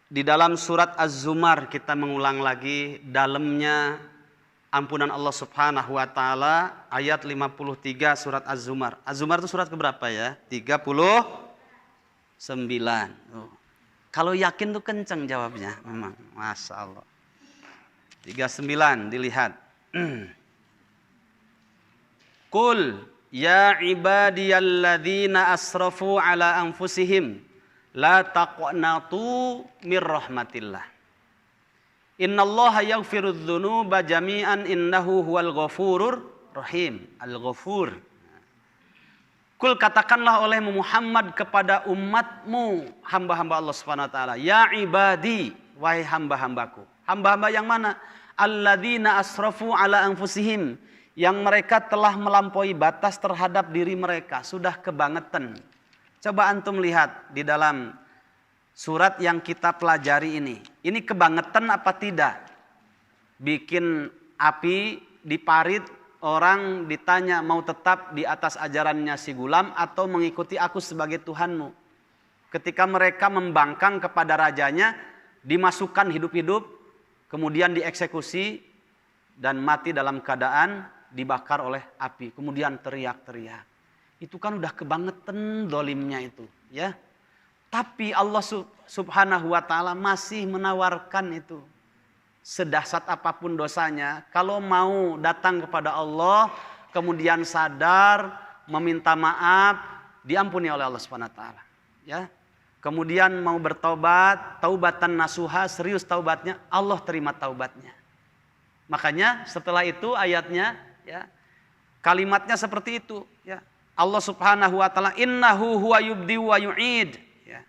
Di dalam surat Az-Zumar kita mengulang lagi dalamnya ampunan Allah Subhanahu wa taala, ayat 53 surat Az-Zumar. Az-Zumar itu surat keberapa ya? 39. Kalau yakin tuh kenceng jawabnya memang. Masya Allah. 39 dilihat. Qul ya ibadiyalladzina asrafu ala anfusihim la taqnatu mir rahmatillah. Innallaha yaghfirudz dzunuba jami'an innahu huwal ghafurur rahim. Al-Ghafur. Kul katakanlah oleh Muhammad kepada umatmu, hamba-hamba Allah Subhanahu wa taala, ya ibadi, wahai hamba-hambaku. Hamba-hamba yang mana? Alladzina asrafu ala anfusihim, yang mereka telah melampaui batas terhadap diri mereka, sudah kebangetan. Coba antum lihat di dalam surat yang kita pelajari ini. Ini kebangetan apa tidak? Bikin api diparit, orang ditanya mau tetap di atas ajarannya si Gulam atau mengikuti aku sebagai Tuhanmu. Ketika mereka membangkang kepada rajanya, dimasukkan hidup-hidup, kemudian dieksekusi dan mati dalam keadaan dibakar oleh api. Kemudian teriak-teriak. Itu kan udah kebangetan dolimnya itu, ya. Tapi Allah Subhanahu wa taala masih menawarkan itu. Sedahsyat apapun dosanya, kalau mau datang kepada Allah, kemudian sadar, meminta maaf, diampuni oleh Allah Subhanahu wa taala, ya. Kemudian mau bertobat, taubatan nasuha, serius taubatnya, Allah terima taubatnya. Makanya setelah itu ayatnya, ya, kalimatnya seperti itu, ya. Allah Subhanahu wa taala, innahu huwa yubdi wa yu'id, ya.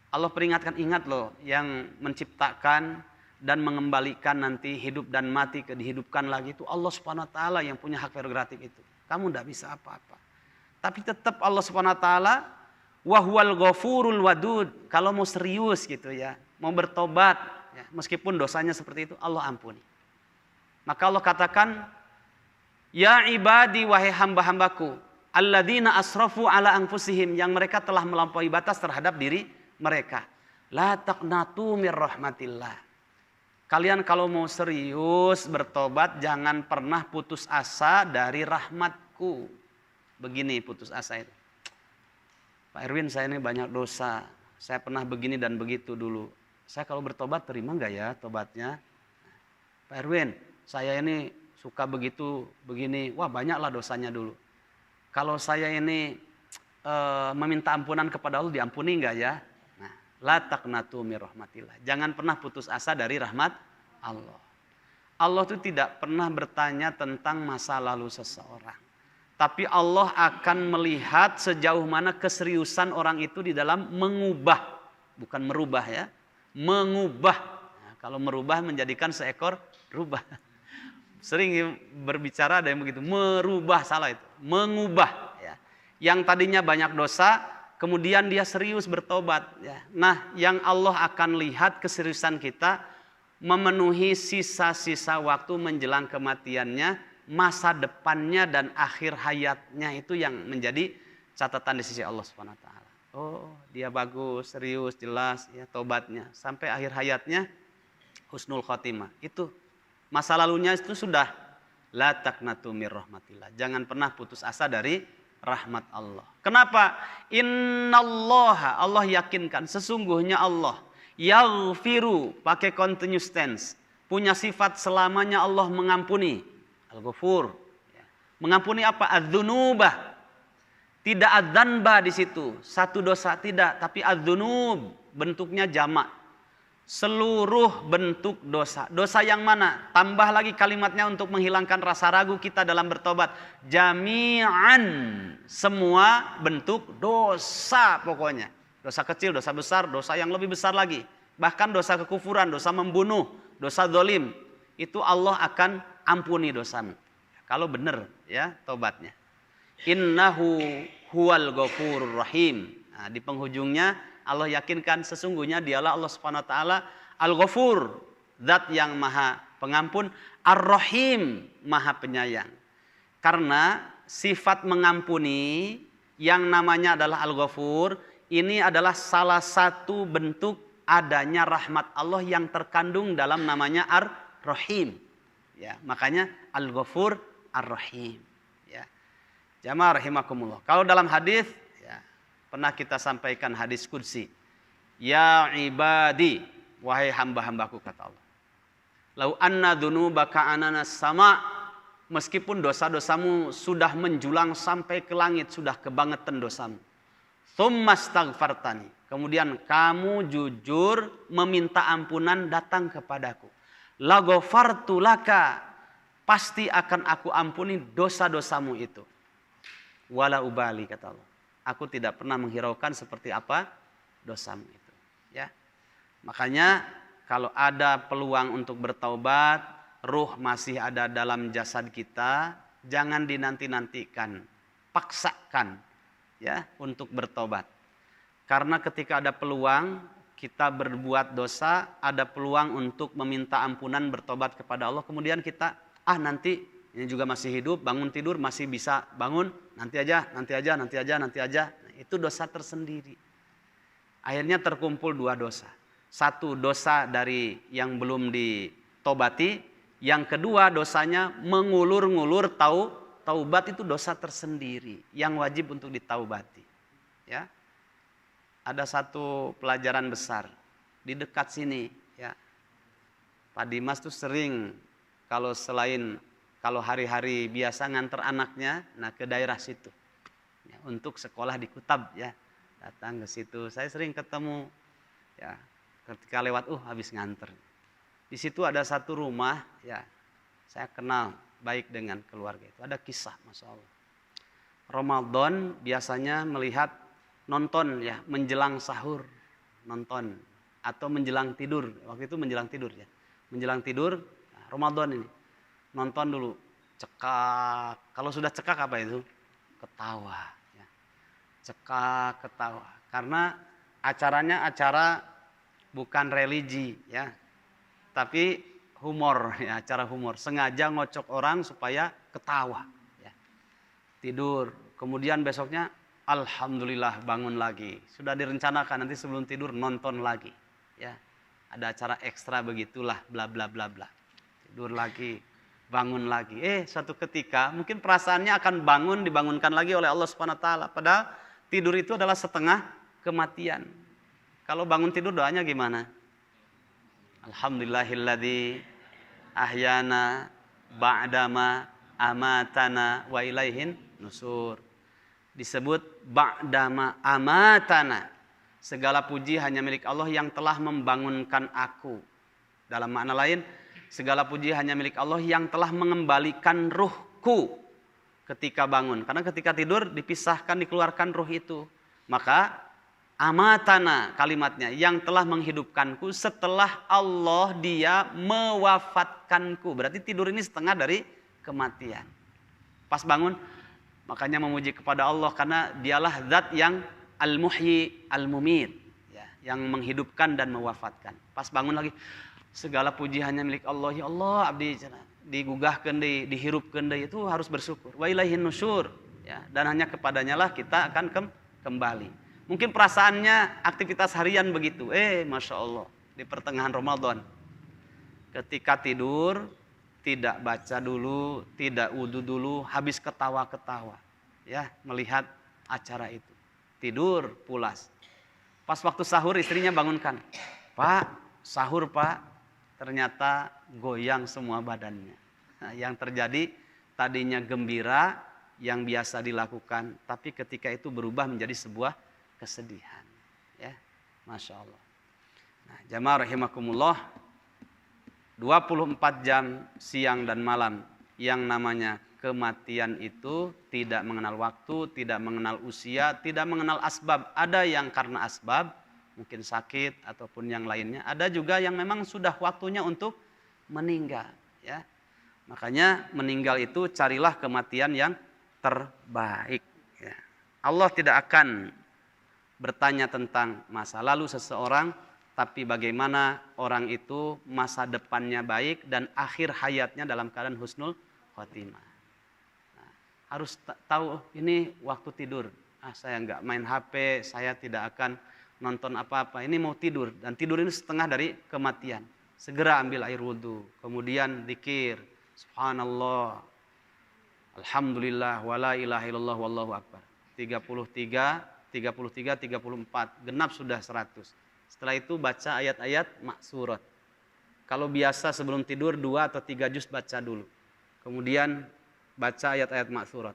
Allah peringatkan, ingat loh, yang menciptakan dan mengembalikan nanti hidup dan mati ke dihidupkan lagi itu Allah Subhanahu wa taala yang punya hak prerogatif itu. Kamu tidak bisa apa-apa. Tapi tetap Allah Subhanahu wa taala wa huwal ghafurul wadud. Kalau mau serius gitu ya, mau bertobat ya, meskipun dosanya seperti itu, Allah ampuni. Maka Allah katakan, ya ibadi wahai hamba-hambaku, alladzina asrafu ala anfusihim, yang mereka telah melampaui batas terhadap diri mereka. La taqnatu mir rahmatillah. Kalian kalau mau serius bertobat, jangan pernah putus asa dari rahmatku. Begini putus asa itu. Pak Erwin, saya ini banyak dosa. Saya pernah begini dan begitu dulu. Saya kalau bertobat terima nggak ya tobatnya? Pak Erwin, saya ini suka begitu begini, wah banyaklah dosanya dulu. Kalau saya ini meminta ampunan kepada Allah, diampuni enggak ya? Nah, la taqnatu mir rahmatillah. Jangan pernah putus asa dari rahmat Allah. Allah itu tidak pernah bertanya tentang masa lalu seseorang. Tapi Allah akan melihat sejauh mana keseriusan orang itu di dalam mengubah. Bukan merubah ya. Mengubah. Nah, kalau merubah menjadikan seekor rubah. Sering berbicara ada yang begitu. Merubah, salah itu. Mengubah. Ya. Yang tadinya banyak dosa, kemudian dia serius bertobat. Ya. Nah, yang Allah akan lihat keseriusan kita memenuhi sisa-sisa waktu menjelang kematiannya, masa depannya dan akhir hayatnya itu yang menjadi catatan di sisi Allah Subhanahu wa taala. Oh, dia bagus, serius, jelas ya tobatnya sampai akhir hayatnya husnul khotimah. Itu masa lalunya itu sudah la taqnatu mir rahmatillah. Jangan pernah putus asa dari rahmat Allah. Kenapa? Innallaha, Allah yakinkan sesungguhnya Allah yaghfiru, pakai continuous tense, punya sifat selamanya Allah mengampuni. Al-Ghafur. Mengampuni apa? Adz-dzunubah. Tidak adzanba di situ, satu dosa tidak, tapi adzunub bentuknya jamak. Seluruh bentuk dosa. Dosa yang mana? Tambah lagi kalimatnya untuk menghilangkan rasa ragu kita dalam bertobat. Jami'an, semua bentuk dosa pokoknya. Dosa kecil, dosa besar, dosa yang lebih besar lagi. Bahkan dosa kekufuran, dosa membunuh, dosa zalim. Itu Allah akan ampuni dosamu. Kalau benar ya tobatnya. Innahu huwal ghafurur rahim. Nah, di penghujungnya Allah yakinkan sesungguhnya dialah Allah Subhanahu wa taala Al-Ghafur, zat yang maha pengampun, Ar-Rahim, maha penyayang. Karena sifat mengampuni yang namanya adalah Al-Ghafur, ini adalah salah satu bentuk adanya rahmat Allah yang terkandung dalam namanya Ar-Rahim. Ya, makanya Al-Ghafur Ar-Rahim. Ya. Jamaah rahimakumullah. Kalau dalam hadis ya, pernah kita sampaikan hadis qudsi. Ya ibadi, wahai hamba-hambaku kata Allah. Lau anna dzunubaka ananas sama, meskipun dosa-dosamu sudah menjulang sampai ke langit, sudah kebangetan dosamu. Tsumma astaghfartani, kemudian kamu jujur meminta ampunan datang kepadaku. La ghafartu laka, pasti akan aku ampuni dosa-dosamu itu. Wala ubali kata Allah. Aku tidak pernah menghiraukan seperti apa dosamu itu. Ya. Makanya kalau ada peluang untuk bertaubat, ruh masih ada dalam jasad kita, jangan dinanti-nantikan, paksakan ya untuk bertobat. Karena ketika ada peluang kita berbuat dosa, ada peluang untuk meminta ampunan, bertobat kepada Allah, kemudian kita nanti ini juga masih hidup, bangun tidur masih bisa bangun, nanti aja. Nah, itu dosa tersendiri. Akhirnya terkumpul dua dosa. Satu dosa dari yang belum ditobati, yang kedua dosanya mengulur-ngulur taubat itu dosa tersendiri yang wajib untuk ditaubati. Ya. Ada satu pelajaran besar di dekat sini ya. Pak Dimas tuh sering kalau hari-hari biasa nganter anaknya ke daerah situ ya, untuk sekolah di Kutab ya, datang ke situ. Saya sering ketemu ya, ketika lewat habis nganter. Di situ ada satu rumah ya, saya kenal baik dengan keluarga itu. Ada kisah, masya Allah. Ramadan biasanya melihat nonton ya, menjelang sahur nonton atau menjelang tidur. Waktu itu menjelang tidur ya, menjelang tidur Ramadan ini nonton dulu, cekak. Kalau sudah cekak apa itu? Ketawa ya. Cekak, ketawa. Karena acaranya acara bukan religi ya, tapi humor ya, acara humor. Sengaja ngocok orang supaya ketawa ya. Tidur, kemudian besoknya alhamdulillah bangun lagi. Sudah direncanakan nanti sebelum tidur nonton lagi ya. Ada acara ekstra begitulah, bla bla bla bla. Tidur lagi, bangun lagi. Suatu ketika mungkin perasaannya akan dibangunkan lagi oleh Allah Subhanahu wa taala. Padahal tidur itu adalah setengah kematian. Kalau bangun tidur doanya gimana? Alhamdulillahilladzi ahyana ba'dama amatana wa ilaihin nusur. Disebut ba'dama amatana. Segala puji hanya milik Allah yang telah membangunkan aku. Dalam makna lain, segala puji hanya milik Allah yang telah mengembalikan ruhku ketika bangun. Karena ketika tidur dipisahkan, dikeluarkan ruh itu. Maka amatana kalimatnya, yang telah menghidupkanku setelah Allah dia mewafatkanku. Berarti tidur ini setengah dari kematian. Pas bangun, makanya memuji kepada Allah karena dialah zat yang al-muhyi al-mumit, ya, yang menghidupkan dan mewafatkan. Pas bangun lagi, segala puji hanya milik Allah. Ya Allah, abdi digugahkeun deui, dihirupkeun deui, itu harus bersyukur. Wa ilaihin nusyur, ya, dan hanya kepadanya lah kita akan kembali. Mungkin perasaannya aktivitas harian begitu. Masya Allah, di pertengahan Ramadan ketika tidur tidak baca dulu, tidak wudu dulu, habis ketawa-ketawa, ya, melihat acara itu. Tidur pulas. Pas waktu sahur istrinya bangunkan. Pak, sahur Pak. Ternyata goyang semua badannya. Nah, yang terjadi tadinya gembira yang biasa dilakukan, tapi ketika itu berubah menjadi sebuah kesedihan. Ya, Masya Allah. Nah, jamaah rahimakumullah, 24 jam siang dan malam yang namanya kematian itu tidak mengenal waktu, tidak mengenal usia, tidak mengenal asbab. Ada yang karena asbab, mungkin sakit ataupun yang lainnya. Ada juga yang memang sudah waktunya untuk meninggal. Ya. Makanya meninggal itu carilah kematian yang terbaik. Ya. Allah tidak akan bertanya tentang masa lalu seseorang, tapi bagaimana orang itu masa depannya baik dan akhir hayatnya dalam keadaan husnul khotimah. Harus tahu ini waktu tidur. Saya nggak main HP, saya tidak akan nonton apa-apa. Ini mau tidur, dan tidur ini setengah dari kematian. Segera ambil air wudhu, kemudian dzikir, subhanallah, alhamdulillah, wala ilaha illallah, wallahu akbar. 33, 34, genap sudah 100. Setelah itu baca ayat-ayat maksurat. Kalau biasa sebelum tidur 2 atau 3 juz baca dulu. Kemudian baca ayat-ayat maksurat.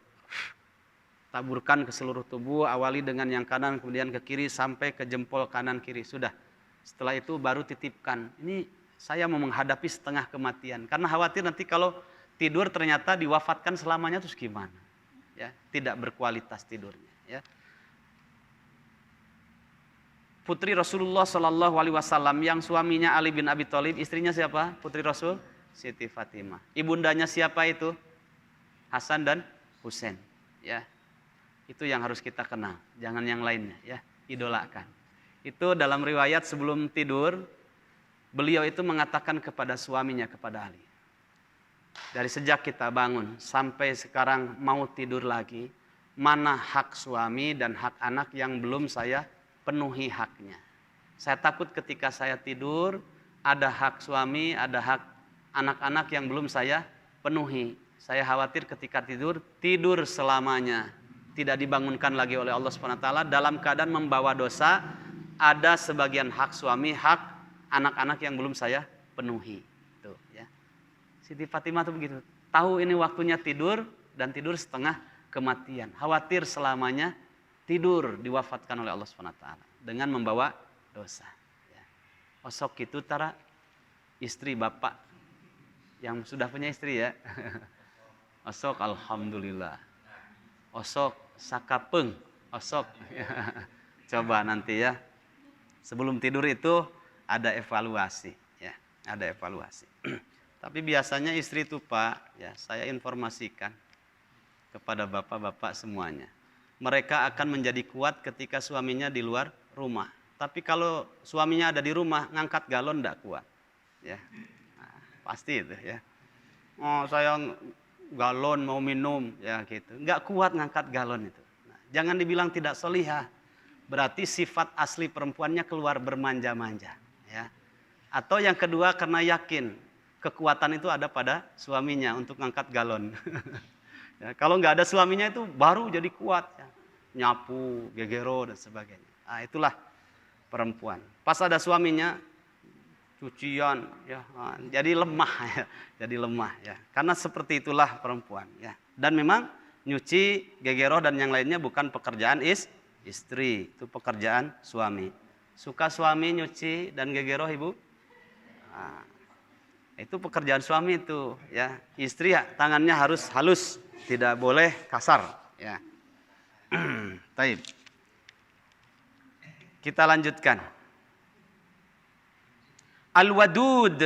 Taburkan ke seluruh tubuh, awali dengan yang kanan, kemudian ke kiri sampai ke jempol kanan kiri. Sudah. Setelah itu baru titipkan. Ini saya mau menghadapi setengah kematian. Karena khawatir nanti kalau tidur ternyata diwafatkan selamanya, terus gimana? Ya, tidak berkualitas tidurnya. Ya. Putri Rasulullah Shallallahu Alaihi Wasallam yang suaminya Ali bin Abi Thalib, istrinya siapa? Putri Rasul Siti Fatimah. Ibundanya siapa itu? Hasan dan Husain, ya. Itu yang harus kita kenal, jangan yang lainnya, ya. Idolakan. Itu dalam riwayat sebelum tidur, beliau itu mengatakan kepada suaminya, kepada Ali. Dari sejak kita bangun sampai sekarang mau tidur lagi, mana hak suami dan hak anak yang belum saya penuhi haknya. Saya takut ketika saya tidur, ada hak suami, ada hak anak-anak yang belum saya penuhi. Saya khawatir ketika tidur selamanya, tidak dibangunkan lagi oleh Allah SWT dalam keadaan membawa dosa. Ada sebagian hak suami, hak anak-anak yang belum saya penuhi. Tuh, ya. Siti Fatimah tuh begitu. Tahu ini waktunya tidur dan tidur setengah kematian. Khawatir selamanya tidur diwafatkan oleh Allah SWT dengan membawa dosa. Ya. Osok itu tara istri bapak yang sudah punya istri, ya. Osok alhamdulillah. Osok sakapeng. Osok. Coba nanti, ya. Sebelum tidur itu ada evaluasi, ya. Ada evaluasi. Tapi biasanya istri itu, Pak, ya, saya informasikan kepada bapak-bapak semuanya. Mereka akan menjadi kuat ketika suaminya di luar rumah. Tapi kalau suaminya ada di rumah, ngangkat galon enggak kuat. Ya. Nah, pasti itu, ya. Oh, saya galon mau minum, ya gitu. Enggak kuat ngangkat galon itu. Nah, jangan dibilang tidak solihah. Berarti sifat asli perempuannya keluar bermanja-manja, ya. Atau yang kedua karena yakin kekuatan itu ada pada suaminya untuk ngangkat galon. Ya, kalau nggak ada suaminya itu baru jadi kuat, ya. Nyapu, gegero dan sebagainya. Nah, itulah perempuan. Pas ada suaminya, cucian ya. Jadi lemah ya. Jadi lemah ya. Karena seperti itulah perempuan ya. Dan memang nyuci, gegeroh dan yang lainnya bukan pekerjaan istri, itu pekerjaan suami. Suka suami nyuci dan gegeroh ibu? Nah, itu pekerjaan suami itu ya. Istri ya, tangannya harus halus, tidak boleh kasar ya. Taib. Kita lanjutkan. Al-wadud.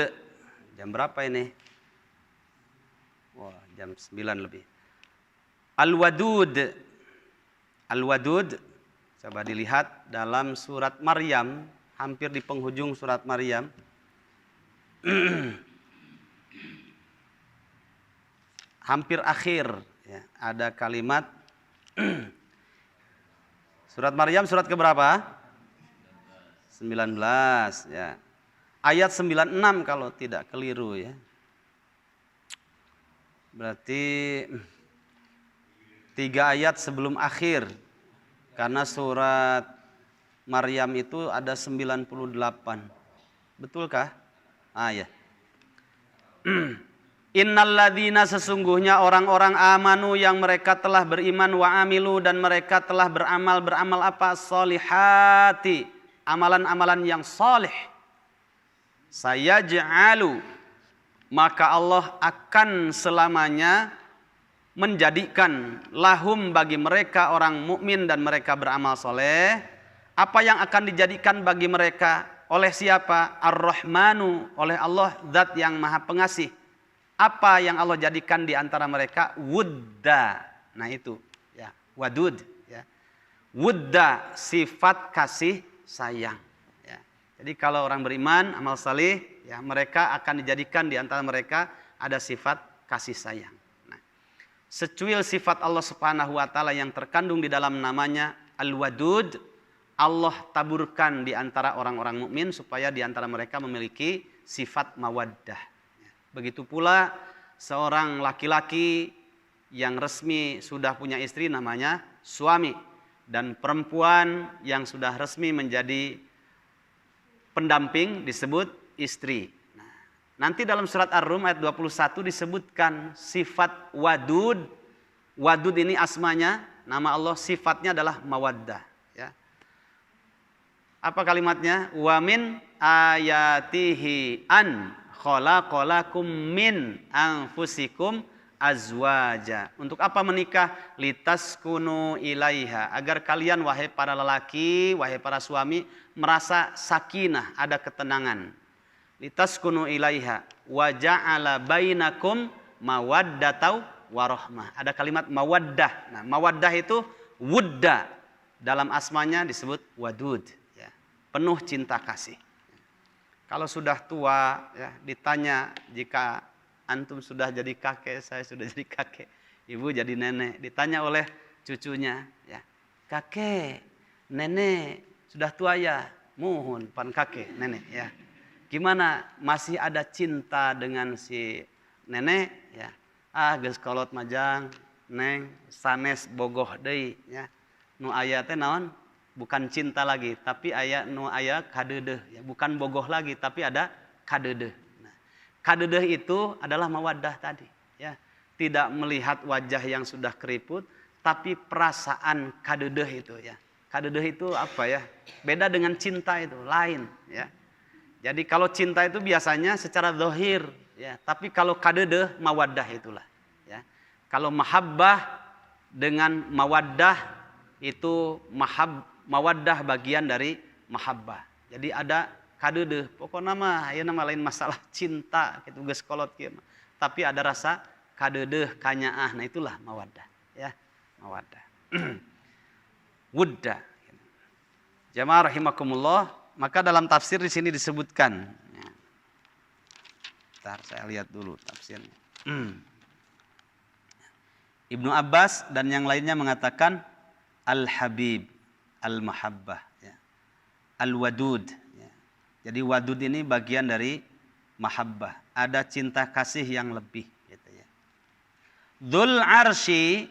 Jam berapa ini? Wah, jam 9 lebih. Al-wadud. Al-wadud. Coba dilihat dalam surat Maryam, hampir di penghujung surat Maryam. Hampir akhir ya, ada kalimat surat Maryam surat keberapa? 19 ya. Ayat 96 kalau tidak keliru ya. Berarti 3 ayat sebelum akhir. Karena surat Maryam itu ada 98. Betulkah? Ya. Innalladzina sesungguhnya orang-orang amanu yang mereka telah beriman wa amilu dan mereka telah beramal apa? Solihati, amalan-amalan yang soleh. Sayaj'alu, maka Allah akan selamanya menjadikan lahum bagi mereka orang mukmin dan mereka beramal soleh. Apa yang akan dijadikan bagi mereka oleh siapa? Ar-Rahmanu, oleh Allah zat yang maha pengasih. Apa yang Allah jadikan di antara mereka? Wudda. Nah itu ya, wadud ya. Wudda, sifat kasih sayang ya. Jadi kalau orang beriman amal saleh ya, mereka akan dijadikan di antara mereka ada sifat kasih sayang. Nah, secuil sifat Allah Subhanahu wa taala yang terkandung di dalam namanya Al-Wadud, Allah taburkan di antara orang-orang mukmin supaya di antara mereka memiliki sifat mawaddah. Begitu pula seorang laki-laki yang resmi sudah punya istri namanya suami. Dan perempuan yang sudah resmi menjadi pendamping disebut istri. Nah, nanti dalam surat Ar-Rum ayat 21 disebutkan sifat wadud. Wadud ini asmanya, nama Allah, sifatnya adalah mawaddah. Ya. Apa kalimatnya? Wa min ayatihi an khalaqalakum min anfusikum azwaja. Untuk apa menikah? Litaskunu ilaiha. Agar kalian wahai para lelaki, wahai para suami merasa sakinah, ada ketenangan. Litaskunu ilaiha wa ja'ala bainakum mawaddatan warahmah. Ada kalimat mawaddah. Nah, mawaddah itu wudda. Dalam asmanya disebut wadud ya. Penuh cinta kasih. Kalau sudah tua, ya, ditanya jika antum sudah jadi kakek, saya sudah jadi kakek, ibu jadi nenek, ditanya oleh cucunya, ya, kakek, nenek sudah tua ya, muhun pan kakek, nenek, ya, gimana masih ada cinta dengan si nenek, ya, geus kolot majang, neng, sanes bogoh deui, ya, nu aya teh naon? Bukan cinta lagi, tapi aya nu aya kadedeh, ya, bukan bogoh lagi, tapi ada kadedeh. Nah, kadedeh itu adalah mawaddah tadi, ya. Tidak melihat wajah yang sudah keriput, tapi perasaan kadedeh itu, ya. Kadedeh itu apa ya? Beda dengan cinta itu, lain, ya. Jadi kalau cinta itu biasanya secara zahir, ya, tapi kalau kadedeh mawaddah itulah, ya. Kalau mahabbah dengan mawaddah itu mawaddah bagian dari mahabbah. Jadi ada kadedeh, pokoknya mah aya nama lain masalah cinta gitu geus kolot kieu. Tapi ada rasa kadedeh, kanyaah. Nah itulah mawaddah, ya. Mawaddah. Wudda. Jamaah rahimakumullah, maka dalam tafsir di sini disebutkan. Ya. Bentar, saya lihat dulu tafsirnya. Ibnu Abbas dan yang lainnya mengatakan Al-Habib, Al-Mahabbah, ya. Al-Wadud, ya. Jadi wadud ini bagian dari mahabbah. Ada cinta kasih yang lebih, gitu ya. Dzul arsy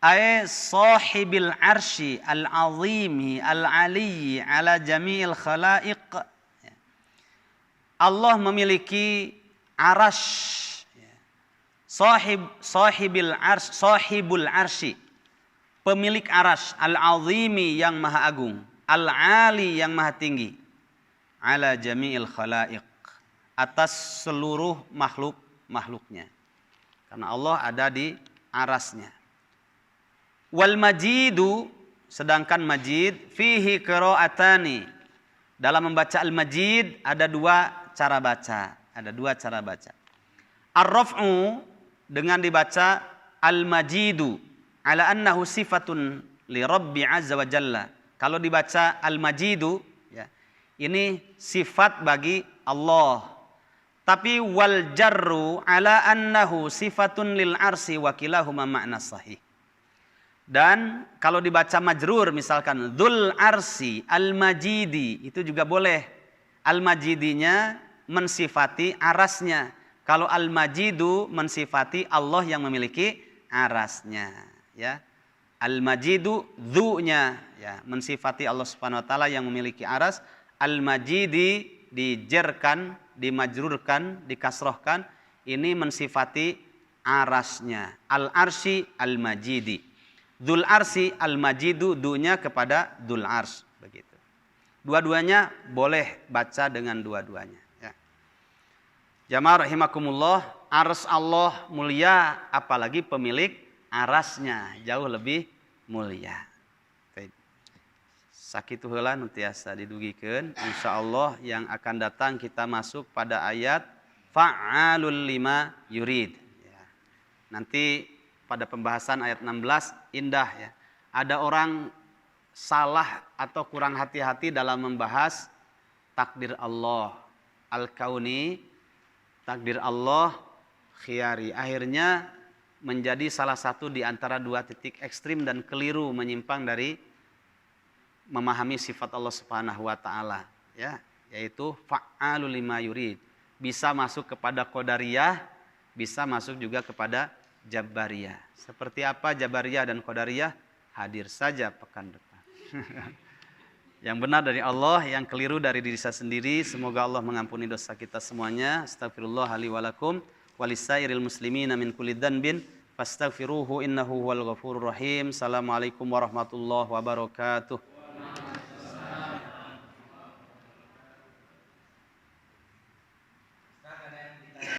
ay sahibil arsy al-azimi al-aliyyi ala jami'il khalaiq, ya. Allah memiliki arash, sahibul arsy, pemilik arash, al-azimi yang maha agung, al-ali yang maha tinggi, ala jami'il khalaiq, atas seluruh makhluknya. Karena Allah ada di arasnya. Wal majidu, sedangkan majid, fihi qiraatani. Dalam membaca al-majid ada dua cara baca. Ar-raf'u, dengan dibaca al-majidu ala annahu sifatun li rabbi azza wa jalla. Kalau dibaca al-majidu, ya, ini sifat bagi Allah. Tapi wal jarru ala annahu sifatun lil arsi wa kilahuma makna sahih. Dan kalau dibaca majrur misalkan dzul arsi al-majidi, itu juga boleh. Al-majidinya mensifati arasnya. Kalau al-majidu mensifati Allah yang memiliki arasnya, ya. Al-majidu dzunya, ya, mensifati Allah Subhanahu wa taala yang memiliki aras. Al-majidi dijerkan, dimajrurkan, dikasrohkan, ini mensifati arasnya. Al-arsy al-majidi. Dzul arsy al-majidu, dunya kepada dzul ars, begitu. Dua-duanya boleh baca dengan dua-duanya, ya. Jamaah rahimakumullah, ars Allah mulia, apalagi pemilik arasnya jauh lebih mulia. Sakitu heula nu tiasa didugikeun. Insyaallah yang akan datang kita masuk pada ayat fa'alul lima yurid, ya. Nanti pada pembahasan ayat 16 indah, ya. Ada orang salah atau kurang hati-hati dalam membahas takdir Allah al-kauni, takdir Allah khiyari. Akhirnya menjadi salah satu di antara dua titik ekstrim dan keliru, menyimpang dari memahami sifat Allah Subhanahu wa taala, ya, yaitu fa'alul lima yurid. Bisa masuk kepada qadariyah, bisa masuk juga kepada jabariyah. Seperti apa jabariyah dan qadariyah? Hadir saja pekan depan. Yang benar dari Allah, yang keliru dari diri saya sendiri. Semoga Allah mengampuni dosa kita semuanya. Astagfirullah li wa lakum wa lisairil muslimina min kulli dzanbin fastaghfiruhu innahu huwal ghafurur rahim. Assalamualaikum warahmatullahi wabarakatuh.